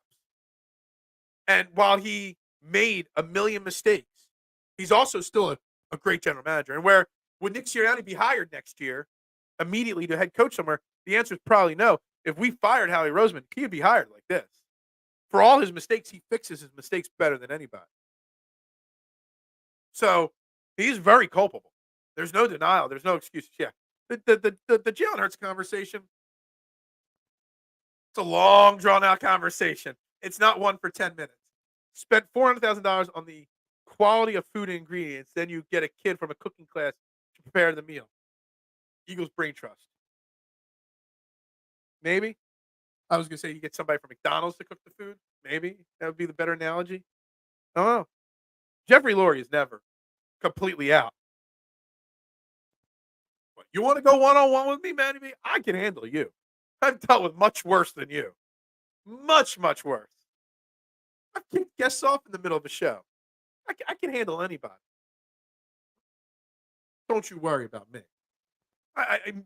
And while he made a million mistakes, he's also still a great general manager. And would Nick Sirianni be hired next year immediately to head coach somewhere? The answer is probably no. If we fired Howie Roseman, he would be hired like this. For all his mistakes, he fixes his mistakes better than anybody. So he's very culpable. There's no denial. There's no excuses. Yeah. The Jalen Hurts conversation, it's a long, drawn-out conversation. It's not one for 10 minutes. Spent $400,000 on the quality of food and ingredients, then you get a kid from a cooking class to prepare the meal. Eagles Brain Trust. Maybe. I was going to say you get somebody from McDonald's to cook the food. Maybe. That would be the better analogy. I don't know. Jeffrey Lurie is never completely out. But you want to go one-on-one with me, Manny B? I can handle you. I've dealt with much worse than you. Much, much worse. I've kicked guests off in the middle of a show. I can handle anybody. Don't you worry about me.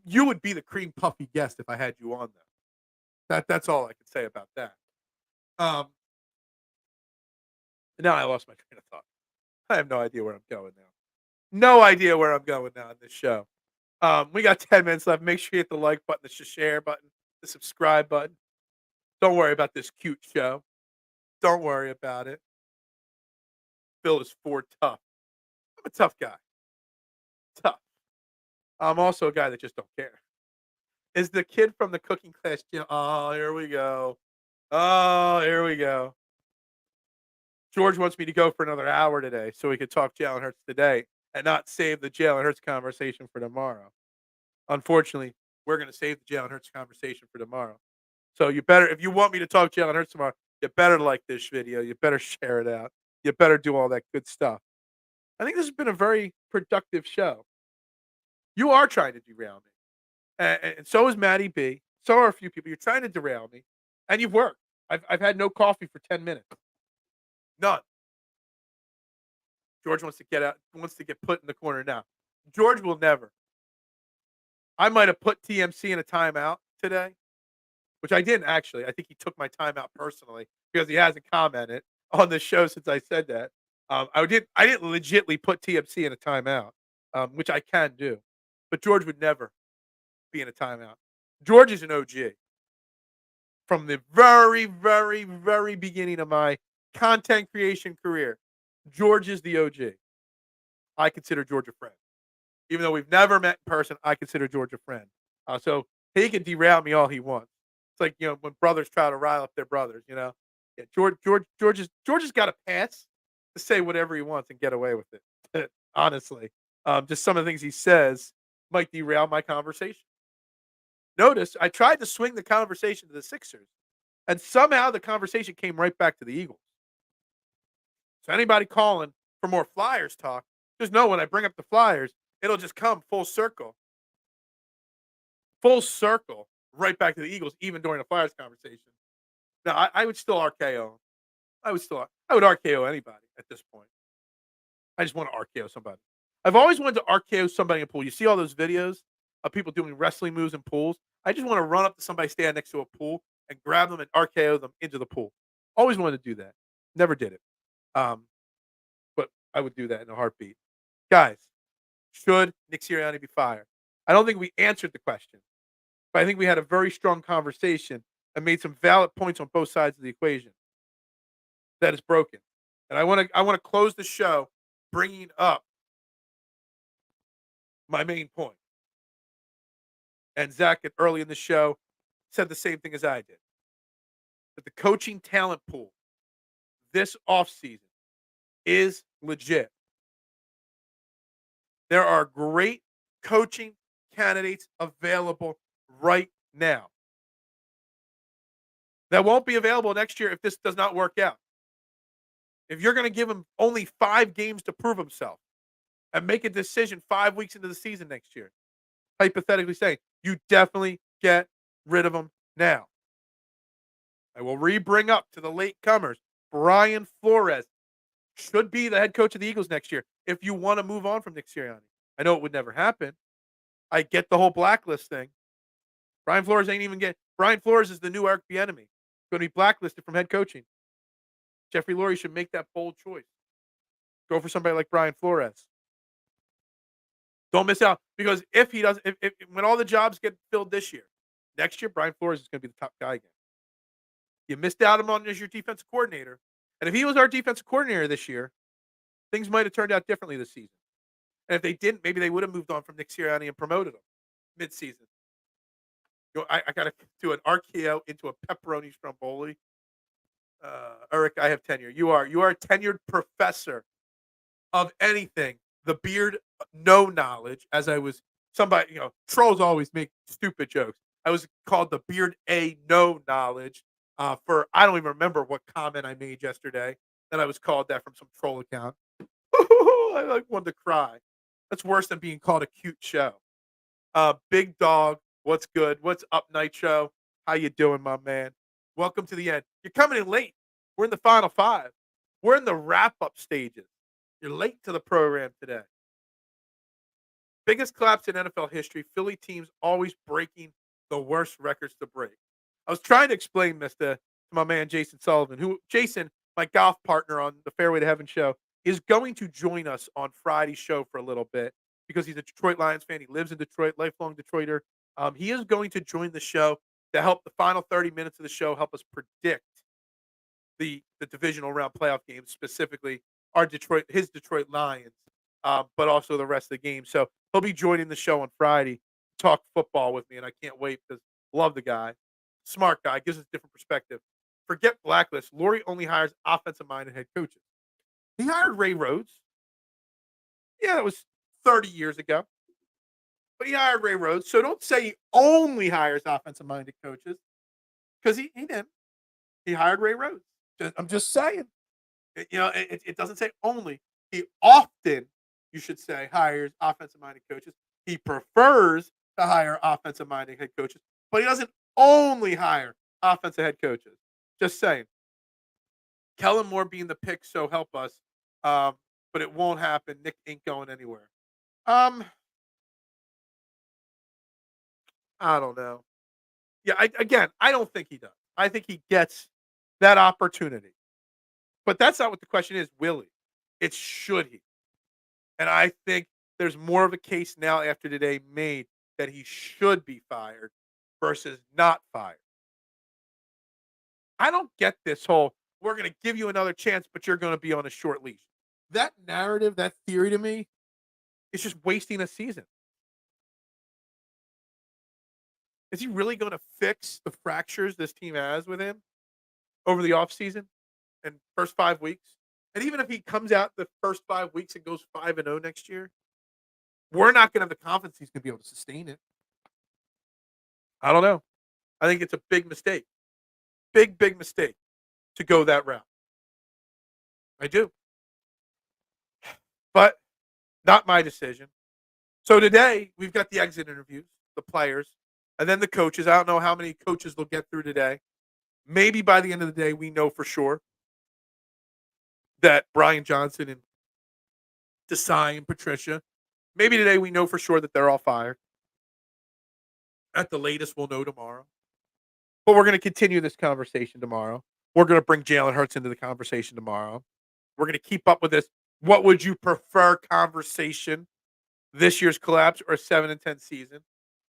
You would be the cream puffy guest if I had you on there. That's all I can say about that. Now I lost my train of thought. I have no idea where I'm going now. No idea where I'm going now in this show. We got 10 minutes left. Make sure you hit the like button, the share button, the subscribe button. Don't worry about this cute show. Don't worry about it. Phil is for tough. I'm a tough guy. Tough. I'm also a guy that just don't care. Is the kid from the cooking class? Oh, here we go. Oh, here we go. George wants me to go for another hour today so we could talk Jalen Hurts today and not save the Jalen Hurts conversation for tomorrow. Unfortunately, we're going to save the Jalen Hurts conversation for tomorrow. So you better, if you want me to talk Jalen Hurts tomorrow, you better like this video. You better share it out. You better do all that good stuff. I think this has been a very productive show. You are trying to derail me. And so is Maddie B. So are a few people. You're trying to derail me. And you've worked. I've had no coffee for 10 minutes. None. George wants to get out, wants to get put in the corner now. George will never. I might have put TMC in a timeout today, which I didn't actually. I think he took my timeout personally because he hasn't commented on the show since I said that. I didn't legitly put TMC in a timeout, which I can do. But George would never be in a timeout. George is an OG. From the very, very, very beginning of my content creation career, George is the OG. I consider George a friend. Even though we've never met in person, I consider George a friend. So he can derail me all he wants. It's like, when brothers try to rile up their brothers, Yeah, George has got a pass to say whatever he wants and get away with it. Honestly, just some of the things he says might derail my conversation. Notice I tried to swing the conversation to the Sixers, and somehow the conversation came right back to the Eagles. So anybody calling for more Flyers talk, just know when I bring up the Flyers, it'll just come full circle. Full circle right back to the Eagles, even during the Flyers conversation. Now, I would still RKO. I would RKO anybody at this point. I just want to RKO somebody. I've always wanted to RKO somebody in a pool. You see all those videos of people doing wrestling moves in pools? I just want to run up to somebody standing next to a pool and grab them and RKO them into the pool. Always wanted to do that. Never did it. But I would do that in a heartbeat. Guys, should Nick Sirianni be fired? I don't think we answered the question, but I think we had a very strong conversation and made some valid points on both sides of the equation. That is broken. And I want to close the show bringing up my main point. And Zach, early in the show, said the same thing as I did. That the coaching talent pool this offseason is legit. There are great coaching candidates available right now that won't be available next year if this does not work out. If you're going to give him only 5 games to prove himself and make a decision 5 weeks into the season next year, hypothetically saying, you definitely get rid of him now. I will bring up to the late comers, Brian Flores should be the head coach of the Eagles next year if you want to move on from Nick Sirianni. I know it would never happen. I get the whole blacklist thing. Brian Flores is the new Eric Bieniemy. Going to be blacklisted from head coaching. Jeffrey Lurie should make that bold choice. Go for somebody like Brian Flores. Don't miss out, because if he doesn't, when all the jobs get filled this year, next year Brian Flores is going to be the top guy again. You missed out on him as your defensive coordinator, and if he was our defensive coordinator this year, things might have turned out differently this season. And if they didn't, maybe they would have moved on from Nick Sirianni and promoted him mid-season. I got to do an RKO into a pepperoni stromboli. Eric, I have tenure. You are a tenured professor of anything. The beard, no knowledge, as I was somebody, trolls always make stupid jokes. I was called the Beard A No Knowledge for I don't even remember what comment I made yesterday that I was called that from some troll account. I like wanted to cry. That's worse than being called a cute show. Big Dog, what's good? What's up, Night Show? How you doing, my man? Welcome to the end. You're coming in late. We're in the final five. We're in the wrap-up stages. You're late to the program today. Biggest collapse in NFL history. Philly teams always breaking the worst records to break. I was trying to explain this to my man Jason Sullivan, who Jason, my golf partner on the Fairway to Heaven show, is going to join us on Friday's show for a little bit because he's a Detroit Lions fan. He lives in Detroit, lifelong Detroiter. He is going to join the show to help the final 30 minutes of the show help us predict the divisional round playoff games, specifically his Detroit Lions, but also the rest of the game. So he'll be joining the show on Friday, talk football with me, and I can't wait because love the guy, smart guy, gives us a different perspective. Forget blacklist. Laurie only hires offensive-minded head coaches. He hired Ray Rhodes. Yeah, that was 30 years ago. But he hired Ray Rhodes. So don't say he only hires offensive-minded coaches because he didn't. He hired Ray Rhodes. I'm just saying. It doesn't say only. He often, you should say, hires offensive-minded coaches. He prefers to hire offensive-minded head coaches, but he doesn't only hire offensive head coaches. Just saying. Kellen Moore being the pick, so help us. But it won't happen. Nick ain't going anywhere. I don't know. Yeah, I don't think he does. I think he gets that opportunity. But that's not what the question is, will he? It's should he? And I think there's more of a case now after today made that he should be fired versus not fired. I don't get this whole, we're going to give you another chance, but you're going to be on a short leash. That narrative, that theory to me, is just wasting a season. Is he really going to fix the fractures this team has with him over the offseason and first 5 weeks? And even if he comes out the first 5 weeks and goes 5-0 next year, we're not going to have the confidence he's going to be able to sustain it. I don't know. I think it's a big mistake. Big mistake to go that route. I do. But not my decision. So today, we've got the exit interviews, the players, and then the coaches. I don't know how many coaches they'll get through today. Maybe by the end of the day, we know for sure that Brian Johnson and Desai and Patricia, maybe today we know for sure that they're all fired. At the latest, we'll know tomorrow. But we're going to continue this conversation tomorrow. We're going to bring Jalen Hurts into the conversation tomorrow. We're going to keep up with this. What would you prefer conversation? This year's collapse or 7-10 season?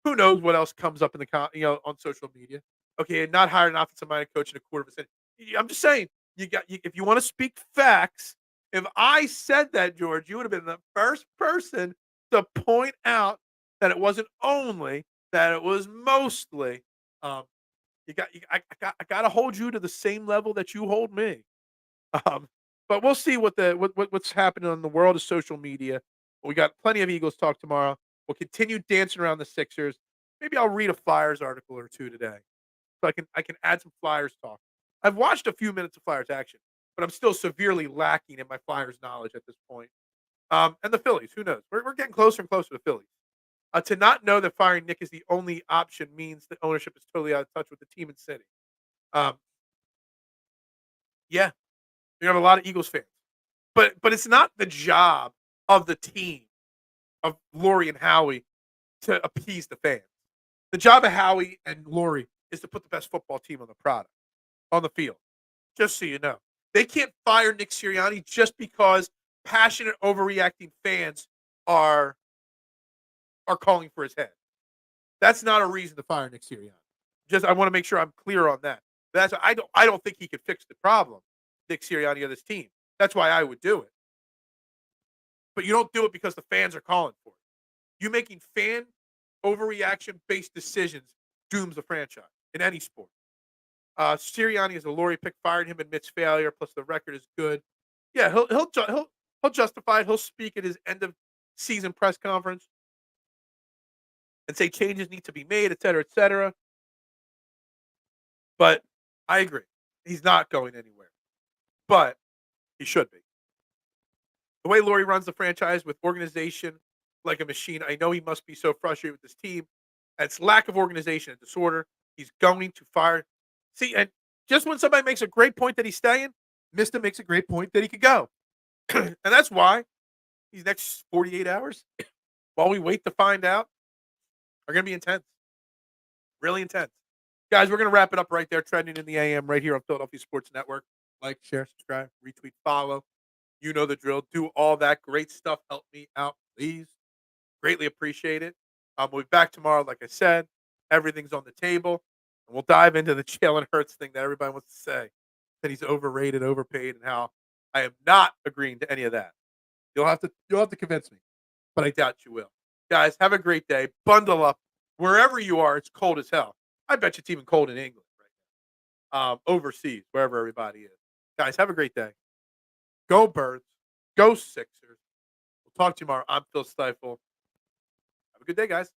Who knows what else comes up in the on social media? Okay, not hiring an offensive-minded coach in a quarter of a century. I'm just saying, if you want to speak facts, if I said that, George, you would have been the first person to point out that it wasn't only, that it was mostly. I got to hold you to the same level that you hold me. But we'll see what's happening in the world of social media. We got plenty of Eagles talk tomorrow. We'll continue dancing around the Sixers. Maybe I'll read a Flyers article or two today, so I can add some Flyers talk. I've watched a few minutes of Flyers action, but I'm still severely lacking in my Flyers knowledge at this point. And the Phillies, who knows? We're getting closer and closer to Phillies. To not know that firing Nick is the only option means that ownership is totally out of touch with the team and city. Yeah, you have a lot of Eagles fans, but it's not the job of the team, of Laurie and Howie, to appease the fans. The job of Howie and Laurie is to put the best football team on the field. Just so you know, they can't fire Nick Sirianni just because passionate, overreacting fans are calling for his head. That's not a reason to fire Nick Sirianni. I want to make sure I'm clear on that. I don't think he could fix the problem, Nick Sirianni, of this team. That's why I would do it. But you don't do it because the fans are calling for it. You making fan overreaction-based decisions dooms the franchise in any sport. Sirianni is a Laurie pick, fired him, admits failure, plus the record is good. Yeah, he'll justify it. He'll speak at his end of season press conference. and say changes need to be made, et cetera, et cetera. But I agree. He's not going anywhere. But he should be. The way Laurie runs the franchise with organization like a machine, I know he must be so frustrated with this team. And it's lack of organization and disorder. He's going to fire. See, and just when somebody makes a great point that he's staying, Mista makes a great point that he could go. And that's why these next 48 hours, while we wait to find out, are going to be intense. Really intense. Guys, we're going to wrap it up right there, trending in the AM right here on Philadelphia Sports Network. Like, share, subscribe, retweet, follow. You know the drill. Do all that great stuff. Help me out, please. Greatly appreciate it. We'll be back tomorrow, like I said. Everything's on the table. And we'll dive into the Jalen Hurts thing that everybody wants to say. That he's overrated, overpaid, and how I am not agreeing to any of that. You'll have to convince me. But I doubt you will. Guys, have a great day. Bundle up. Wherever you are, it's cold as hell. I bet you it's even cold in England right now. Overseas, wherever everybody is. Guys, have a great day. Go Birds. Go Sixers. We'll talk to you tomorrow. I'm Phil Stiefel. Have a good day, guys.